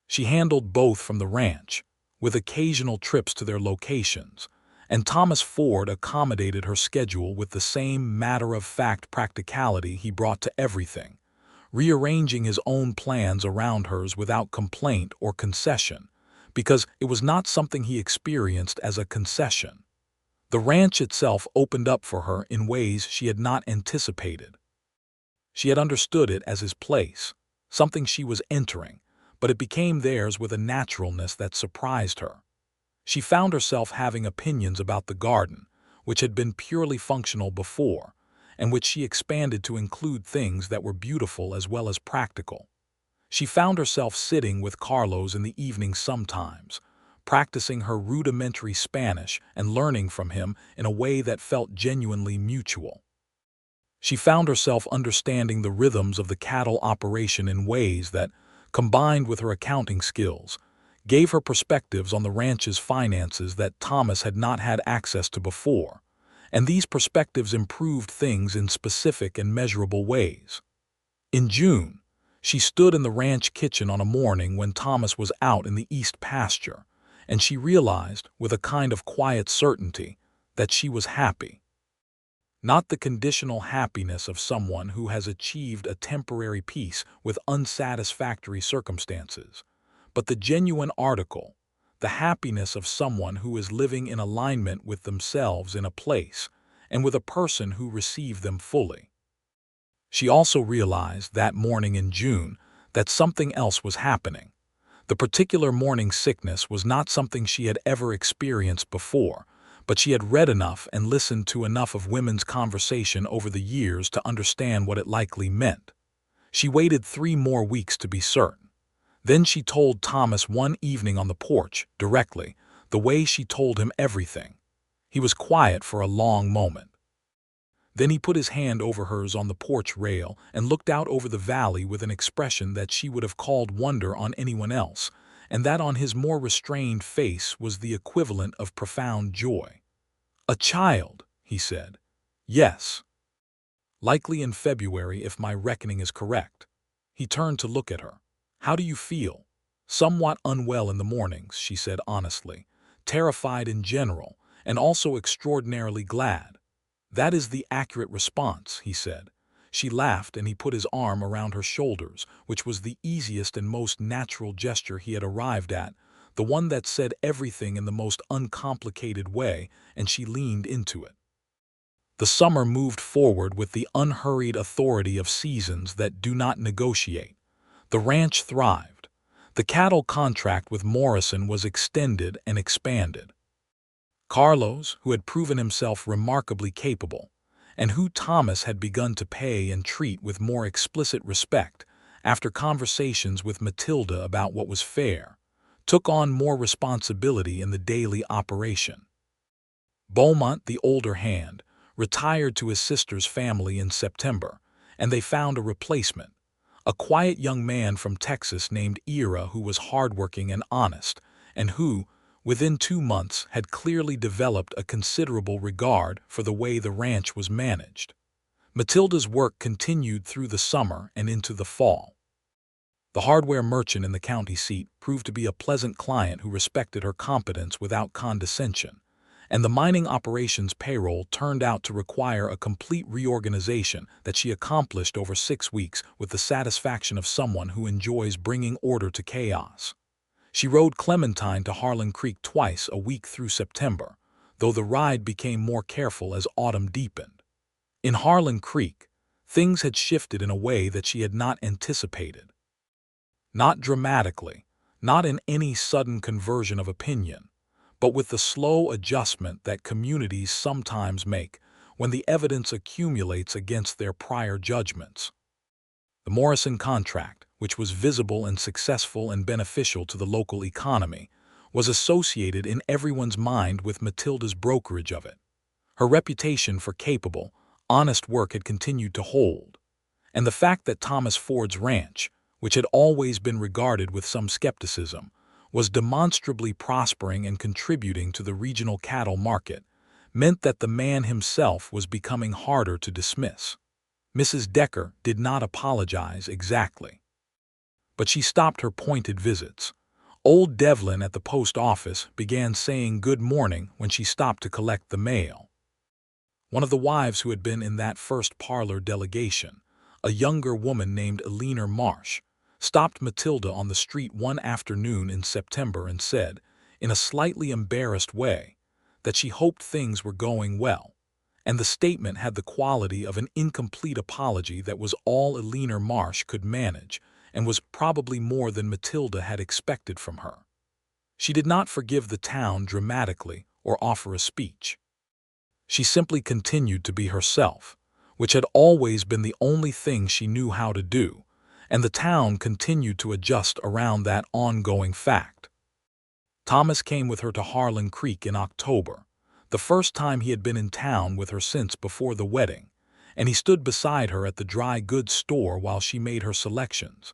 She handled both from the ranch, with occasional trips to their locations, and Thomas Ford accommodated her schedule with the same matter-of-fact practicality he brought to everything, rearranging his own plans around hers without complaint or concession, because it was not something he experienced as a concession. The ranch itself opened up for her in ways she had not anticipated. She had understood it as his place, something she was entering, but it became theirs with a naturalness that surprised her. She found herself having opinions about the garden, which had been purely functional before, and which she expanded to include things that were beautiful as well as practical. She found herself sitting with Carlos in the evening sometimes, practicing her rudimentary Spanish and learning from him in a way that felt genuinely mutual. She found herself understanding the rhythms of the cattle operation in ways that, combined with her accounting skills, gave her perspectives on the ranch's finances that Thomas had not had access to before, and these perspectives improved things in specific and measurable ways. In June, she stood in the ranch kitchen on a morning when Thomas was out in the east pasture, and she realized, with a kind of quiet certainty, that she was happy. Not the conditional happiness of someone who has achieved a temporary peace with unsatisfactory circumstances, but the genuine article, the happiness of someone who is living in alignment with themselves in a place and with a person who received them fully. She also realized that morning in June that something else was happening. The particular morning sickness was not something she had ever experienced before, but she had read enough and listened to enough of women's conversation over the years to understand what it likely meant. She waited 3 more weeks to be certain. Then she told Thomas one evening on the porch, directly, the way she told him everything. He was quiet for a long moment. Then he put his hand over hers on the porch rail and looked out over the valley with an expression that she would have called wonder on anyone else, and that on his more restrained face was the equivalent of profound joy. "A child," he said. "Yes. Likely in February if my reckoning is correct." He turned to look at her. "How do you feel?" "Somewhat unwell in the mornings," she said honestly, "terrified in general, and also extraordinarily glad." "That is the accurate response," he said. She laughed and he put his arm around her shoulders, which was the easiest and most natural gesture he had arrived at, the one that said everything in the most uncomplicated way, and she leaned into it. The summer moved forward with the unhurried authority of seasons that do not negotiate. The ranch thrived. The cattle contract with Morrison was extended and expanded. Carlos, who had proven himself remarkably capable, and who Thomas had begun to pay and treat with more explicit respect after conversations with Matilda about what was fair, took on more responsibility in the daily operation. Beaumont, the older hand, retired to his sister's family in September, and they found a replacement, a quiet young man from Texas named Ira who was hardworking and honest, and who, within 2 months, had clearly developed a considerable regard for the way the ranch was managed. Matilda's work continued through the summer and into the fall. The hardware merchant in the county seat proved to be a pleasant client who respected her competence without condescension, and the mining operations payroll turned out to require a complete reorganization that she accomplished over 6 weeks with the satisfaction of someone who enjoys bringing order to chaos. She rode Clementine to Harlan Creek twice a week through September, though the ride became more careful as autumn deepened. In Harlan Creek, things had shifted in a way that she had not anticipated. Not dramatically, not in any sudden conversion of opinion, but with the slow adjustment that communities sometimes make when the evidence accumulates against their prior judgments. The Morrison contract, which was visible and successful and beneficial to the local economy, was associated in everyone's mind with Matilda's brokerage of it. Her reputation for capable, honest work had continued to hold, and the fact that Thomas Ford's ranch, which had always been regarded with some skepticism, was demonstrably prospering and contributing to the regional cattle market, meant that the man himself was becoming harder to dismiss. Mrs. Decker did not apologize exactly, but she stopped her pointed visits. Old Devlin at the post office began saying good morning when she stopped to collect the mail. One of the wives who had been in that first parlor delegation, a younger woman named Eleanor Marsh, stopped Matilda on the street one afternoon in September and said, in a slightly embarrassed way, that she hoped things were going well, and the statement had the quality of an incomplete apology that was all Eleanor Marsh could manage and was probably more than Matilda had expected from her. She did not forgive the town dramatically or offer a speech. She simply continued to be herself, which had always been the only thing she knew how to do, and the town continued to adjust around that ongoing fact. Thomas came with her to Harlan Creek in October, the first time he had been in town with her since before the wedding, and he stood beside her at the dry goods store while she made her selections.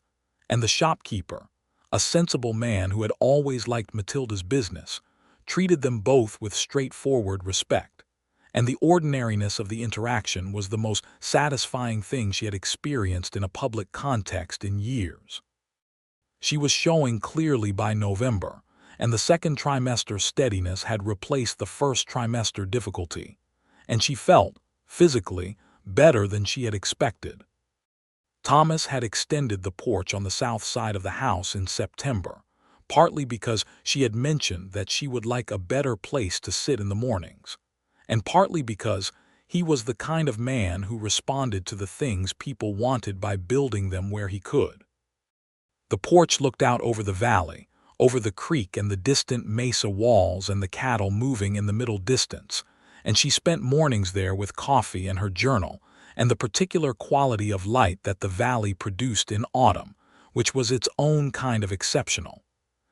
And the shopkeeper, a sensible man who had always liked Matilda's business, treated them both with straightforward respect, and the ordinariness of the interaction was the most satisfying thing she had experienced in a public context in years. She was showing clearly by November, and the second trimester steadiness had replaced the first trimester difficulty, and she felt, physically, better than she had expected. Thomas had extended the porch on the south side of the house in September, partly because she had mentioned that she would like a better place to sit in the mornings, and partly because he was the kind of man who responded to the things people wanted by building them where he could. The porch looked out over the valley, over the creek and the distant mesa walls and the cattle moving in the middle distance, and she spent mornings there with coffee and her journal and the particular quality of light that the valley produced in autumn, which was its own kind of exceptional.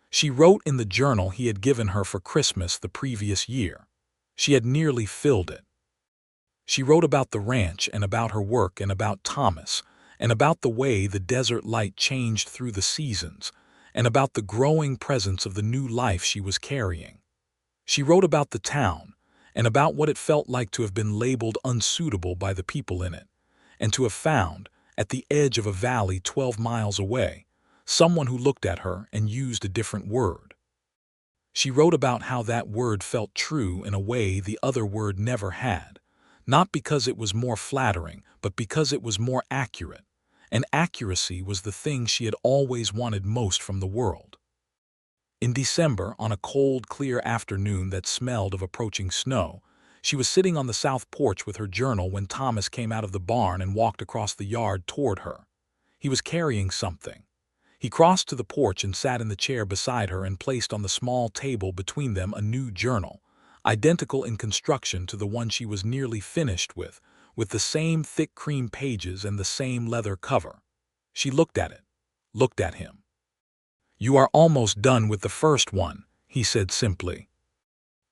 She wrote in the journal he had given her for Christmas the previous year. She had nearly filled it. She wrote about the ranch and about her work and about Thomas, and about the way the desert light changed through the seasons, and about the growing presence of the new life she was carrying. She wrote about the town, and about what it felt like to have been labeled unsuitable by the people in it, and to have found, at the edge of a valley 12 miles away, someone who looked at her and used a different word. She wrote about how that word felt true in a way the other word never had, not because it was more flattering, but because it was more accurate, and accuracy was the thing she had always wanted most from the world. In December, on a cold, clear afternoon that smelled of approaching snow, She was sitting on the south porch with her journal when Thomas came out of the barn and walked across the yard toward her. He was carrying something. He crossed to the porch and sat in the chair beside her and placed on the small table between them a new journal, identical in construction to the one she was nearly finished with the same thick cream pages and the same leather cover. She looked at it, looked at him. "You are almost done with the first one," he said simply.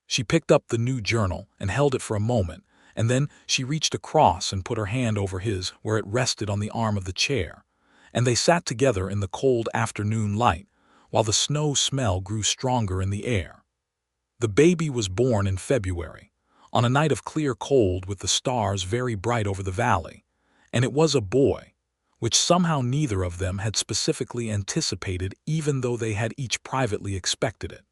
She picked up the new journal and held it for a moment, and then she reached across and put her hand over his where it rested on the arm of the chair, and they sat together in the cold afternoon light, while the snow smell grew stronger in the air. The baby was born in February, on a night of clear cold with the stars very bright over the valley, and it was a boy, which somehow neither of them had specifically anticipated even though they had each privately expected it.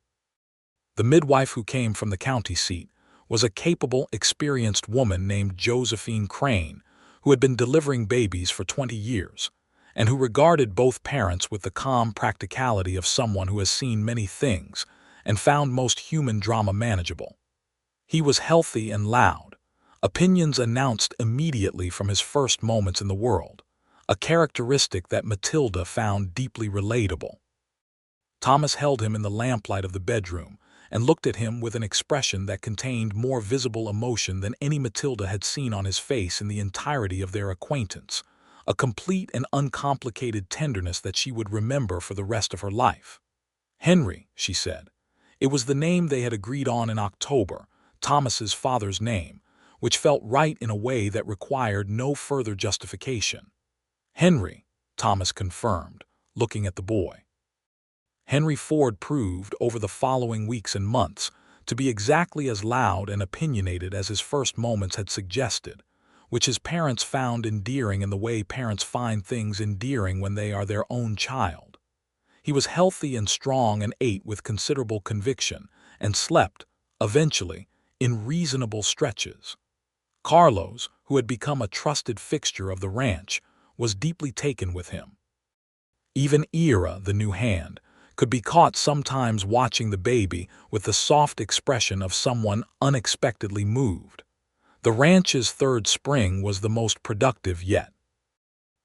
The midwife who came from the county seat was a capable, experienced woman named Josephine Crane, who had been delivering babies for 20 years, and who regarded both parents with the calm practicality of someone who has seen many things and found most human drama manageable. He was healthy and loud, opinions announced immediately from his first moments in the world, a characteristic that Matilda found deeply relatable. Thomas held him in the lamplight of the bedroom and looked at him with an expression that contained more visible emotion than any Matilda had seen on his face in the entirety of their acquaintance, a complete and uncomplicated tenderness that she would remember for the rest of her life. "Henry," she said. It was the name they had agreed on in October, Thomas's father's name, which felt right in a way that required no further justification. "Henry," Thomas confirmed, looking at the boy. Henry Ford proved, over the following weeks and months, to be exactly as loud and opinionated as his first moments had suggested, which his parents found endearing in the way parents find things endearing when they are their own child. He was healthy and strong and ate with considerable conviction, and slept, eventually, in reasonable stretches. Carlos, who had become a trusted fixture of the ranch, was deeply taken with him. Even Ira, the new hand, could be caught sometimes watching the baby with the soft expression of someone unexpectedly moved. The ranch's third spring was the most productive yet.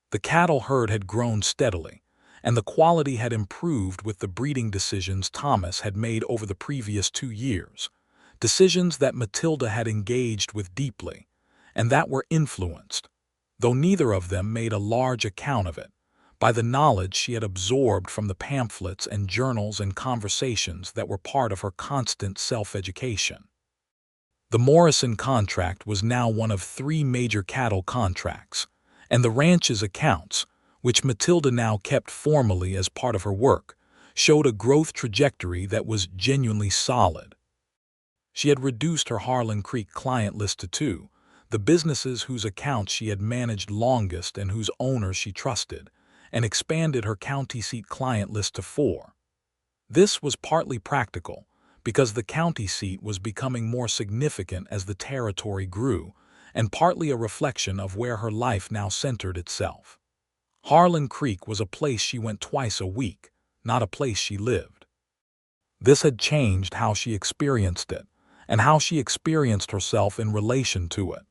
The cattle herd had grown steadily, and the quality had improved with the breeding decisions Thomas had made over the previous 2 years, decisions that Matilda had engaged with deeply, and that were influenced, though neither of them made a large account of it, by the knowledge she had absorbed from the pamphlets and journals and conversations that were part of her constant self-education. The Morrison contract was now one of 3 major cattle contracts, and the ranch's accounts, which Matilda now kept formally as part of her work, showed a growth trajectory that was genuinely solid. She had reduced her Harlan Creek client list to 2, the businesses whose accounts she had managed longest and whose owners she trusted, and expanded her county seat client list to 4. This was partly practical, because the county seat was becoming more significant as the territory grew, and partly a reflection of where her life now centered itself. Harlan Creek was a place she went twice a week, not a place she lived. This had changed how she experienced it, and how she experienced herself in relation to it.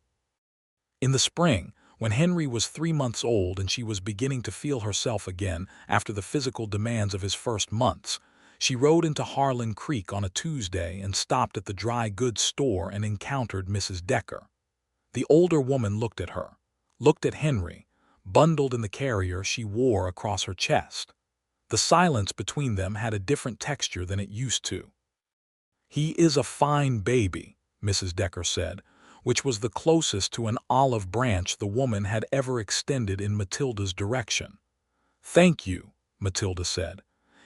In the spring, when Henry was 3 months old and she was beginning to feel herself again after the physical demands of his first months, she rode into Harlan Creek on a Tuesday and stopped at the dry goods store and encountered Mrs. Decker. The older woman looked at her, looked at Henry, bundled in the carrier she wore across her chest. The silence between them had a different texture than it used to. "He is a fine baby," Mrs. Decker said, which was the closest to an olive branch the woman had ever extended in Matilda's direction. "Thank you," Matilda said.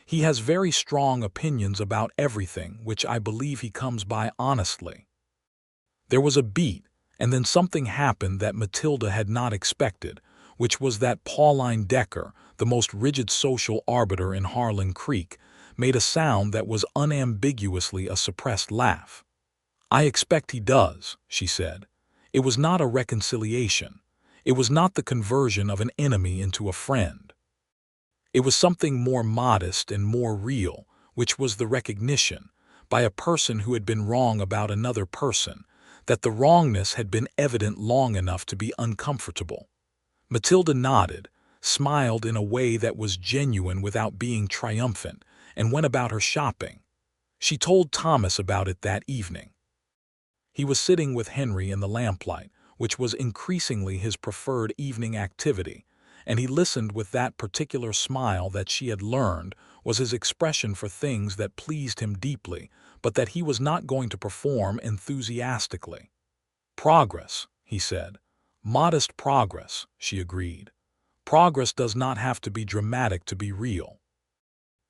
"He has very strong opinions about everything, which I believe he comes by honestly." There was a beat, and then something happened that Matilda had not expected, which was that Pauline Decker, the most rigid social arbiter in Harlan Creek, made a sound that was unambiguously a suppressed laugh. "I expect he does," she said. It was not a reconciliation. It was not the conversion of an enemy into a friend. It was something more modest and more real, which was the recognition, by a person who had been wrong about another person, that the wrongness had been evident long enough to be uncomfortable. Matilda nodded, smiled in a way that was genuine without being triumphant, and went about her shopping. She told Thomas about it that evening. He was sitting with Henry in the lamplight, which was increasingly his preferred evening activity, and he listened with that particular smile that she had learned was his expression for things that pleased him deeply, but that he was not going to perform enthusiastically. "Progress," he said. "Modest progress," she agreed. "Progress does not have to be dramatic to be real."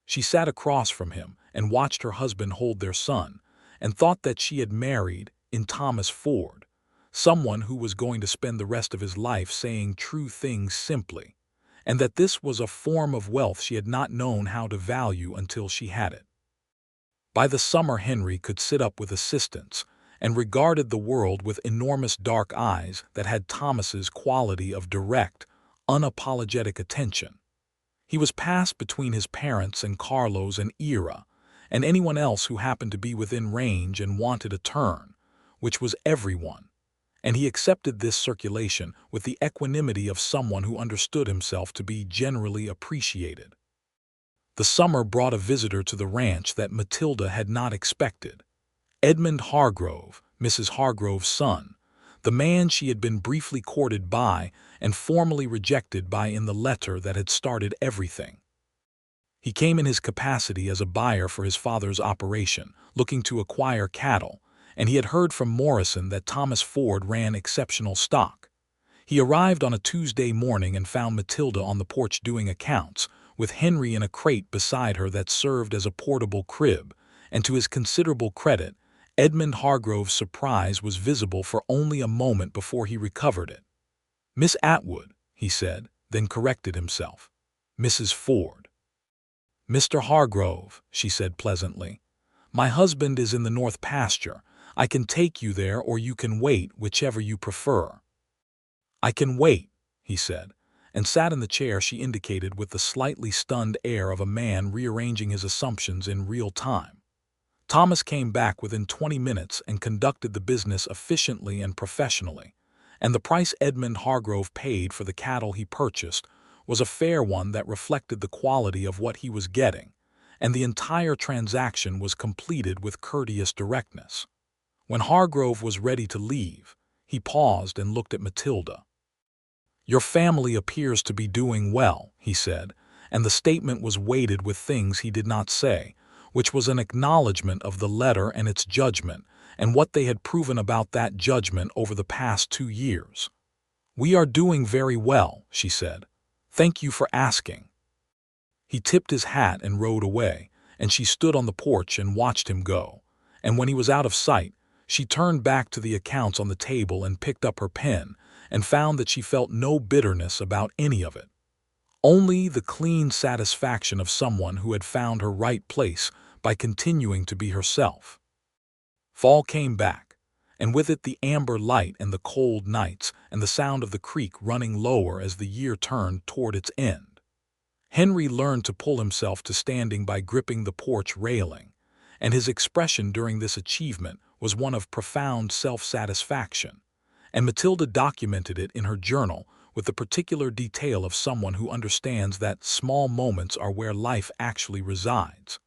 She sat across from him and watched her husband hold their son, and thought that she had married, in Thomas Ford, someone who was going to spend the rest of his life saying true things simply, and that this was a form of wealth she had not known how to value until she had it. By the summer Henry could sit up with assistance, and regarded the world with enormous dark eyes that had Thomas's quality of direct, unapologetic attention. He was passed between his parents and Carlos and Ira, and anyone else who happened to be within range and wanted a turn, which was everyone, and he accepted this circulation with the equanimity of someone who understood himself to be generally appreciated. The summer brought a visitor to the ranch that Matilda had not expected. Edmund Hargrove, Mrs. Hargrove's son, the man she had been briefly courted by and formally rejected by in the letter that had started everything. He came in his capacity as a buyer for his father's operation, looking to acquire cattle, and he had heard from Morrison that Thomas Ford ran exceptional stock. He arrived on a Tuesday morning and found Matilda on the porch doing accounts, with Henry in a crate beside her that served as a portable crib, and to his considerable credit, Edmund Hargrove's surprise was visible for only a moment before he recovered it. "Miss Atwood," he said, then corrected himself. "Mrs. Ford." "Mr. Hargrove," she said pleasantly. "My husband is in the north pasture. I can take you there or you can wait, whichever you prefer." "I can wait," he said, and sat in the chair she indicated with the slightly stunned air of a man rearranging his assumptions in real time. Thomas came back within 20 minutes and conducted the business efficiently and professionally, and the price Edmund Hargrove paid for the cattle he purchased was a fair one that reflected the quality of what he was getting, and the entire transaction was completed with courteous directness. When Hargrove was ready to leave, he paused and looked at Matilda. "Your family appears to be doing well," he said, and the statement was weighted with things he did not say, which was an acknowledgment of the letter and its judgment, and what they had proven about that judgment over the past 2 years. "We are doing very well," she said. "Thank you for asking." He tipped his hat and rode away, and she stood on the porch and watched him go, and when he was out of sight, she turned back to the accounts on the table and picked up her pen, and found that she felt no bitterness about any of it. Only the clean satisfaction of someone who had found her right place by continuing to be herself. Fall came back, and with it the amber light and the cold nights and the sound of the creek running lower as the year turned toward its end. Henry learned to pull himself to standing by gripping the porch railing, and his expression during this achievement was one of profound self-satisfaction, and Matilda documented it in her journal with the particular detail of someone who understands that small moments are where life actually resides.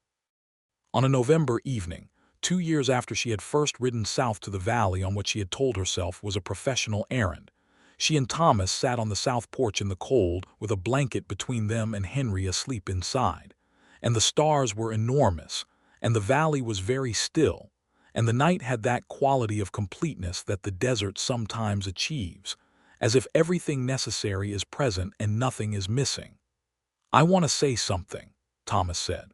On a November evening, 2 years after she had first ridden south to the valley on what she had told herself was a professional errand, she and Thomas sat on the south porch in the cold with a blanket between them and Henry asleep inside, and the stars were enormous, and the valley was very still, and the night had that quality of completeness that the desert sometimes achieves, as if everything necessary is present and nothing is missing. "I want to say something," Thomas said.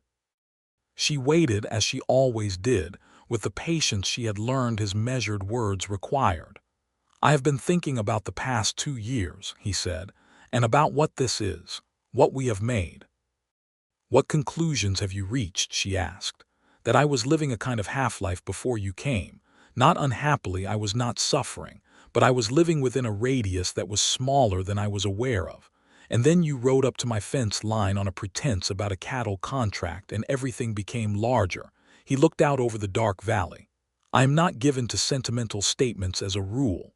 She waited as she always did, with the patience she had learned his measured words required. "I have been thinking about the past 2 years," he said, "and about what this is, what we have made." "What conclusions have you reached?" she asked. "That I was living a kind of half-life before you came. Not unhappily, I was not suffering, but I was living within a radius that was smaller than I was aware of. And then you rode up to my fence line on a pretense about a cattle contract, and everything became larger." He looked out over the dark valley. "I am not given to sentimental statements as a rule."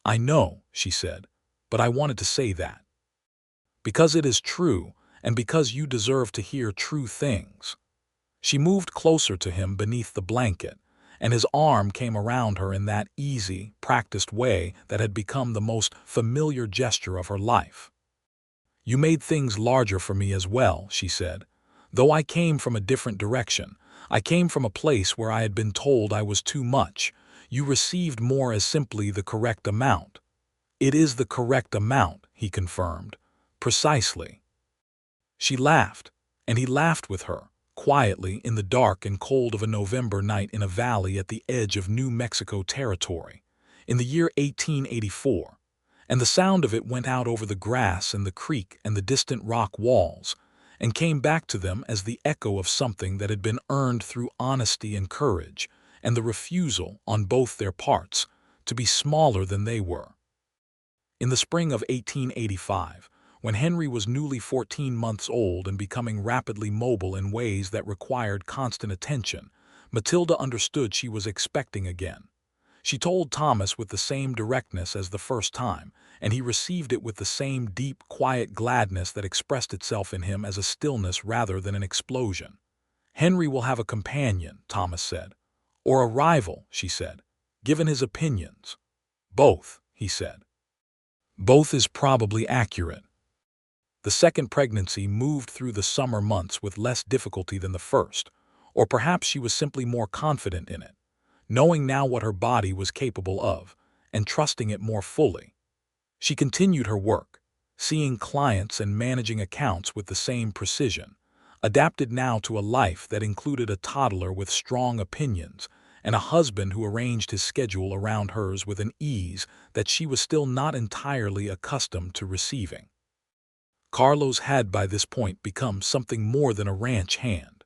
"I know," she said, "but I wanted to say that. Because it is true, and because you deserve to hear true things." She moved closer to him beneath the blanket, and his arm came around her in that easy, practiced way that had become the most familiar gesture of her life. "You made things larger for me as well," she said. "Though I came from a different direction. I came from a place where I had been told I was too much. You received more as simply the correct amount." "It is the correct amount," he confirmed. "Precisely." She laughed, and he laughed with her, quietly in the dark and cold of a November night in a valley at the edge of New Mexico territory, in the year 1884, and the sound of it went out over the grass and the creek and the distant rock walls, and came back to them as the echo of something that had been earned through honesty and courage, and the refusal, on both their parts, to be smaller than they were. In the spring of 1885, when Henry was newly 14 months old and becoming rapidly mobile in ways that required constant attention, Matilda understood she was expecting again. She told Thomas with the same directness as the first time, and he received it with the same deep, quiet gladness that expressed itself in him as a stillness rather than an explosion. "Henry will have a companion," Thomas said. "Or a rival," she said, "given his opinions." "Both," he said. "Both is probably accurate." The second pregnancy moved through the summer months with less difficulty than the first, or perhaps she was simply more confident in it, knowing now what her body was capable of, and trusting it more fully. She continued her work, seeing clients and managing accounts with the same precision, adapted now to a life that included a toddler with strong opinions and a husband who arranged his schedule around hers with an ease that she was still not entirely accustomed to receiving. Carlos had by this point become something more than a ranch hand.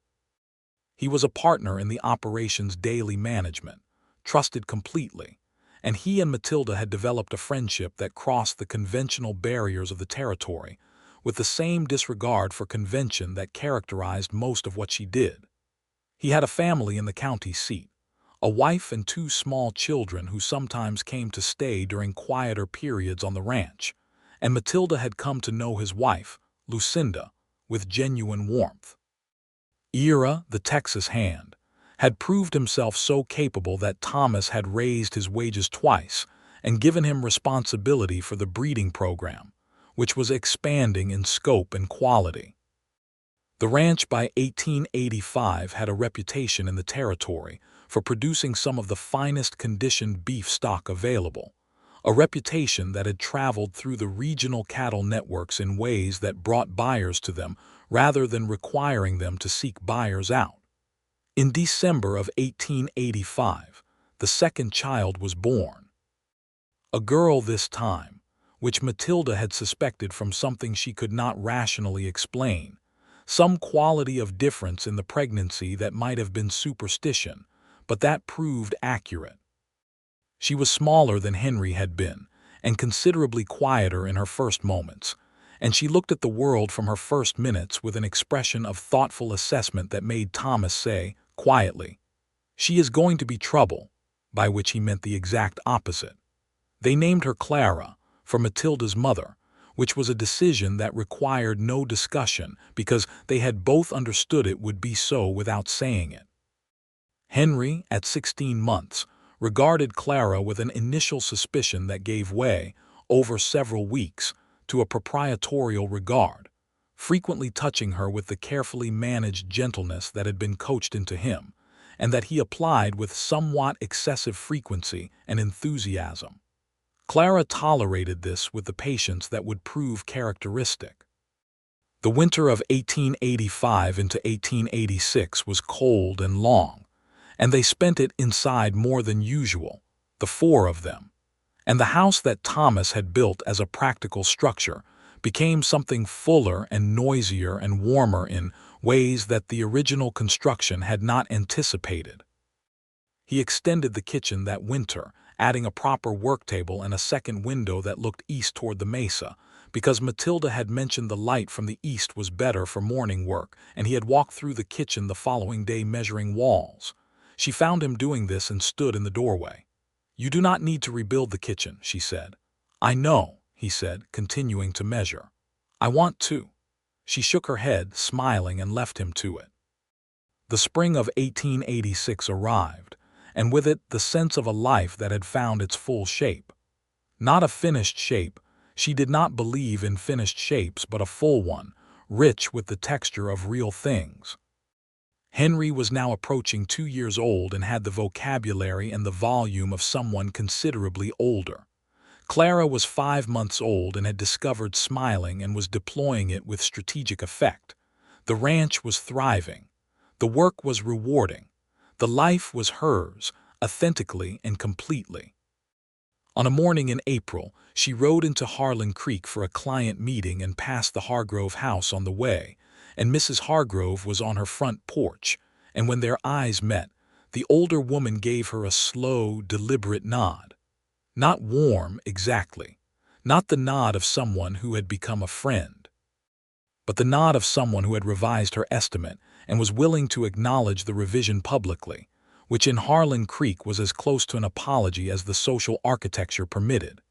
He was a partner in the operation's daily management, trusted completely, and he and Matilda had developed a friendship that crossed the conventional barriers of the territory, with the same disregard for convention that characterized most of what she did. He had a family in the county seat, a wife and 2 small children who sometimes came to stay during quieter periods on the ranch, and Matilda had come to know his wife, Lucinda, with genuine warmth. Ira, the Texas hand, had proved himself so capable that Thomas had raised his wages twice and given him responsibility for the breeding program, which was expanding in scope and quality. The ranch by 1885 had a reputation in the territory for producing some of the finest conditioned beef stock available, a reputation that had traveled through the regional cattle networks in ways that brought buyers to them rather than requiring them to seek buyers out. In December of 1885, the second child was born. A girl this time, which Matilda had suspected from something she could not rationally explain, some quality of difference in the pregnancy that might have been superstition, but that proved accurate. She was smaller than Henry had been, and considerably quieter in her first moments, and she looked at the world from her first minutes with an expression of thoughtful assessment that made Thomas say, quietly, "She is going to be trouble," by which he meant the exact opposite. They named her Clara, for Matilda's mother, which was a decision that required no discussion because they had both understood it would be so without saying it. Henry, at 16 months, regarded Clara with an initial suspicion that gave way, over several weeks, to a proprietorial regard, frequently touching her with the carefully managed gentleness that had been coached into him, and that he applied with somewhat excessive frequency and enthusiasm. Clara tolerated this with the patience that would prove characteristic. The winter of 1885 into 1886 was cold and long, and they spent it inside more than usual, the 4 of them, and the house that Thomas had built as a practical structure became something fuller and noisier and warmer in ways that the original construction had not anticipated. He extended the kitchen that winter, adding a proper work table and a second window that looked east toward the mesa, because Matilda had mentioned the light from the east was better for morning work, and he had walked through the kitchen the following day measuring walls. She found him doing this and stood in the doorway. "You do not need to rebuild the kitchen," she said. "I know," he said, continuing to measure. "I want to." She shook her head, smiling, and left him to it. The spring of 1886 arrived, and with it the sense of a life that had found its full shape. Not a finished shape. She did not believe in finished shapes, but a full one, rich with the texture of real things. Henry was now approaching 2 years old and had the vocabulary and the volume of someone considerably older. Clara was 5 months old and had discovered smiling and was deploying it with strategic effect. The ranch was thriving. The work was rewarding. The life was hers, authentically and completely. On a morning in April, she rode into Harlan Creek for a client meeting and passed the Hargrove house on the way, and Mrs. Hargrove was on her front porch, and when their eyes met, the older woman gave her a slow, deliberate nod. Not warm, exactly. Not the nod of someone who had become a friend, but the nod of someone who had revised her estimate and was willing to acknowledge the revision publicly, which in Harlan Creek was as close to an apology as the social architecture permitted.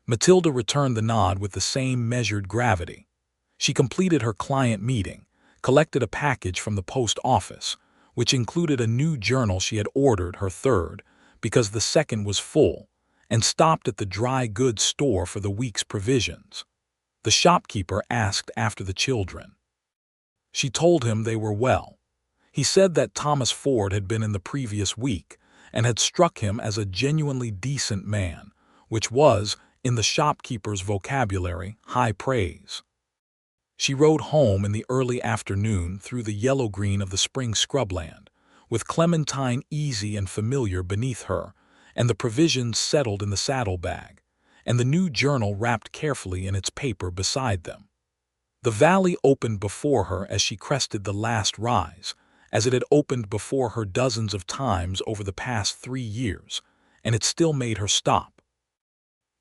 Matilda returned the nod with the same measured gravity. She completed her client meeting, collected a package from the post office, which included a new journal she had ordered, her third, because the second was full, and stopped at the dry goods store for the week's provisions. The shopkeeper asked after the children. She told him they were well. He said that Thomas Ford had been in the previous week and had struck him as a genuinely decent man, which was, in the shopkeeper's vocabulary, high praise. She rode home in the early afternoon through the yellow-green of the spring scrubland, with Clementine easy and familiar beneath her, and the provisions settled in the saddlebag, and the new journal wrapped carefully in its paper beside them. The valley opened before her as she crested the last rise, as it had opened before her dozens of times over the past 3 years, and it still made her stop.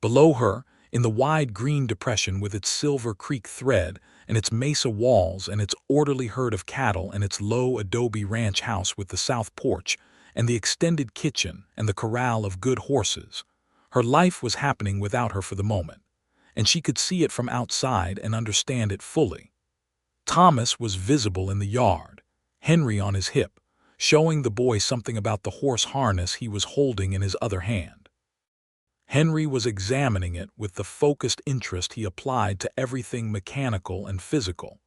Below her, in the wide green depression with its Silver Creek thread and its mesa walls and its orderly herd of cattle and its low adobe ranch house with the south porch and the extended kitchen and the corral of good horses, her life was happening without her for the moment, and she could see it from outside and understand it fully. Thomas was visible in the yard, Henry on his hip, showing the boy something about the horse harness he was holding in his other hand. Henry was examining it with the focused interest he applied to everything mechanical and physical,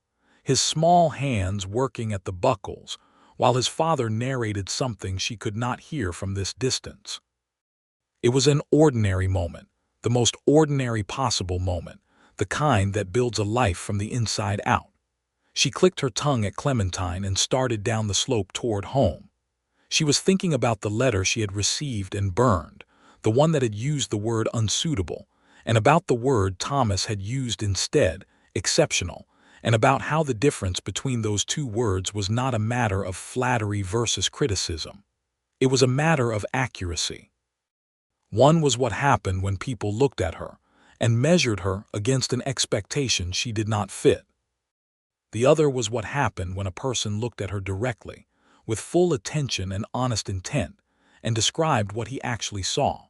his small hands working at the buckles, while his father narrated something she could not hear from this distance. It was an ordinary moment, the most ordinary possible moment, the kind that builds a life from the inside out. She clicked her tongue at Clementine and started down the slope toward home. She was thinking about the letter she had received and burned, the one that had used the word unsuitable, and about the word Thomas had used instead, exceptional, and about how the difference between those two words was not a matter of flattery versus criticism. It was a matter of accuracy. One was what happened when people looked at her and measured her against an expectation she did not fit. The other was what happened when a person looked at her directly, with full attention and honest intent, and described what he actually saw.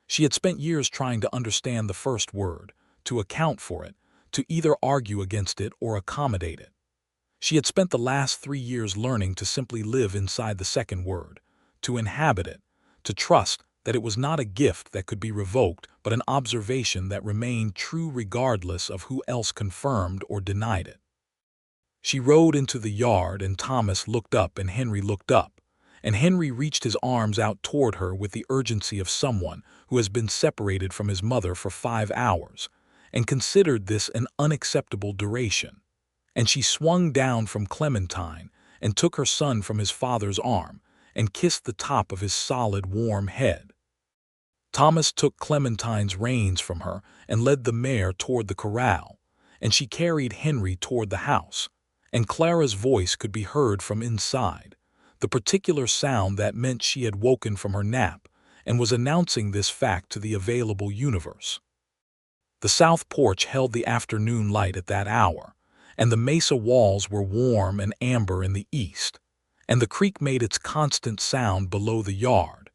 She had spent years trying to understand the first word, to account for it, to either argue against it or accommodate it. She had spent the last 3 years learning to simply live inside the second word, to inhabit it, to trust that it was not a gift that could be revoked, but an observation that remained true regardless of who else confirmed or denied it. She rode into the yard, and Thomas looked up and Henry looked up, and Henry reached his arms out toward her with the urgency of someone who has been separated from his mother for 5 hours, and considered this an unacceptable duration. And she swung down from Clementine and took her son from his father's arm and kissed the top of his solid, warm head. Thomas took Clementine's reins from her and led the mare toward the corral, and she carried Henry toward the house, and Clara's voice could be heard from inside, the particular sound that meant she had woken from her nap and was announcing this fact to the available universe. The south porch held the afternoon light at that hour, and the mesa walls were warm and amber in the east, and the creek made its constant sound below the yard,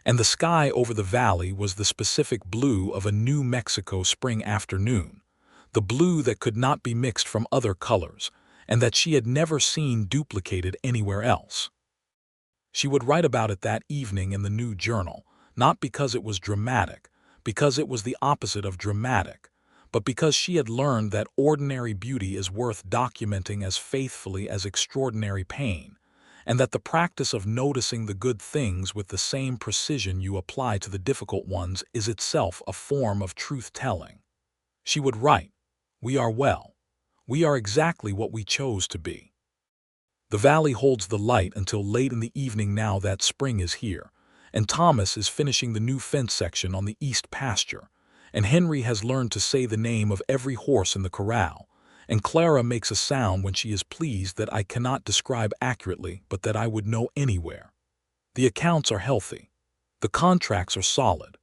and the sky over the valley was the specific blue of a New Mexico spring afternoon, the blue that could not be mixed from other colors, and that she had never seen duplicated anywhere else. She would write about it that evening in the new journal, not because it was dramatic, because it was the opposite of dramatic, but because she had learned that ordinary beauty is worth documenting as faithfully as extraordinary pain, and that the practice of noticing the good things with the same precision you apply to the difficult ones is itself a form of truth-telling. She would write, "We are well. We are exactly what we chose to be. The valley holds the light until late in the evening now that spring is here, and Thomas is finishing the new fence section on the east pasture, and Henry has learned to say the name of every horse in the corral, and Clara makes a sound when she is pleased that I cannot describe accurately but that I would know anywhere. The accounts are healthy. The contracts are solid.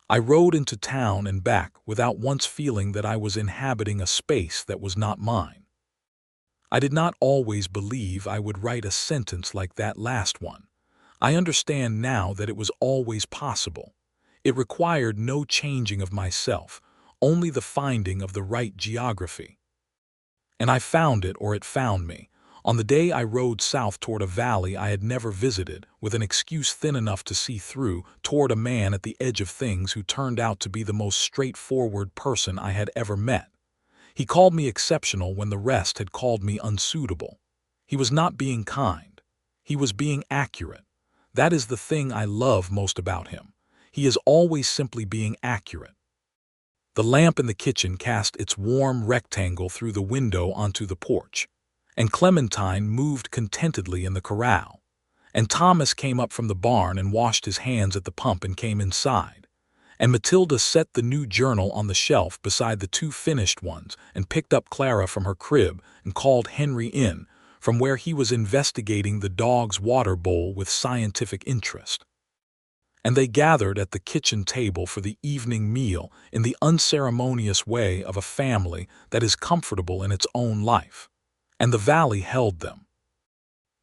I rode into town and back without once feeling that I was inhabiting a space that was not mine. I did not always believe I would write a sentence like that last one. I understand now that it was always possible. It required no changing of myself, only the finding of the right geography. And I found it, or it found me, on the day I rode south toward a valley I had never visited, with an excuse thin enough to see through, toward a man at the edge of things who turned out to be the most straightforward person I had ever met. He called me exceptional when the rest had called me unsuitable. He was not being kind. He was being accurate. That is the thing I love most about him. He is always simply being accurate. The lamp in the kitchen cast its warm rectangle through the window onto the porch, and Clementine moved contentedly in the corral, and Thomas came up from the barn and washed his hands at the pump and came inside, and Matilda set the new journal on the shelf beside the two finished ones and picked up Clara from her crib and called Henry in, from where he was investigating the dog's water bowl with scientific interest. And they gathered at the kitchen table for the evening meal in the unceremonious way of a family that is comfortable in its own life. And the valley held them.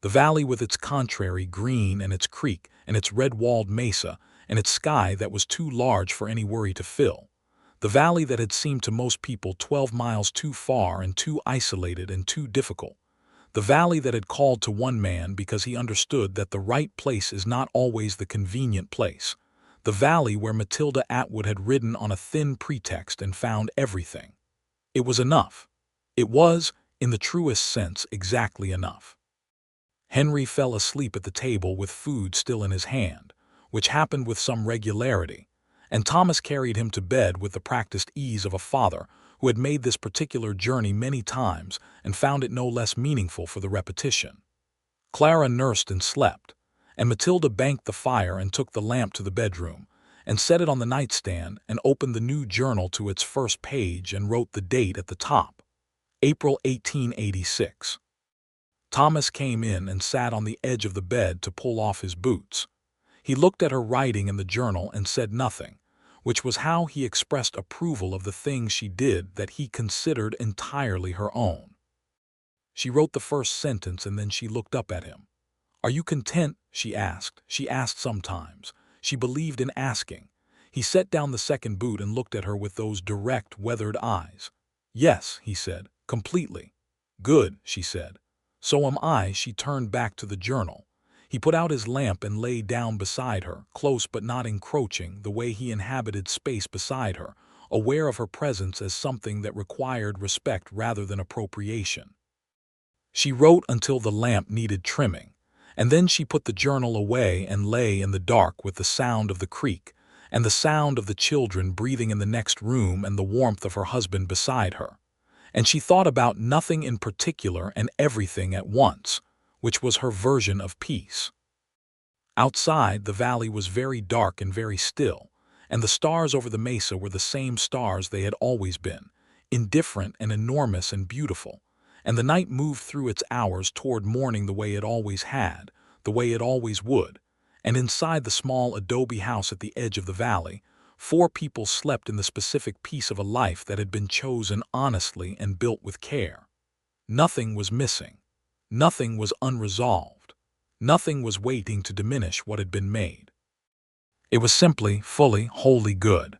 The valley with its contrary green and its creek and its red-walled mesa and its sky that was too large for any worry to fill. The valley that had seemed to most people 12 miles too far and too isolated and too difficult. The valley that had called to one man because he understood that the right place is not always the convenient place. The valley where Matilda Atwood had ridden on a thin pretext and found everything. It was enough. It was, in the truest sense, exactly enough. Henry fell asleep at the table with food still in his hand, which happened with some regularity, and Thomas carried him to bed with the practiced ease of a father who had made this particular journey many times and found it no less meaningful for the repetition. Clara nursed and slept, and Matilda banked the fire and took the lamp to the bedroom, and set it on the nightstand and opened the new journal to its first page and wrote the date at the top, April 1886. Thomas came in and sat on the edge of the bed to pull off his boots. He looked at her writing in the journal and said nothing, which was how he expressed approval of the things she did that he considered entirely her own. She wrote the first sentence and then she looked up at him. "Are you content?" she asked. She asked sometimes. She believed in asking. He set down the second boot and looked at her with those direct, weathered eyes. "Yes," he said, "completely." "Good," she said. "So am I." She turned back to the journal. He put out his lamp and lay down beside her, close but not encroaching, the way he inhabited space beside her, aware of her presence as something that required respect rather than appropriation. She wrote until the lamp needed trimming, and then she put the journal away and lay in the dark with the sound of the creek, and the sound of the children breathing in the next room and the warmth of her husband beside her. And she thought about nothing in particular and everything at once, which was her version of peace. Outside, the valley was very dark and very still, and the stars over the mesa were the same stars they had always been, indifferent and enormous and beautiful, and the night moved through its hours toward morning the way it always had, the way it always would, and inside the small adobe house at the edge of the valley, 4 people slept in the specific piece of a life that had been chosen honestly and built with care. Nothing was missing. Nothing was unresolved. Nothing was waiting to diminish what had been made. It was simply, fully, wholly good.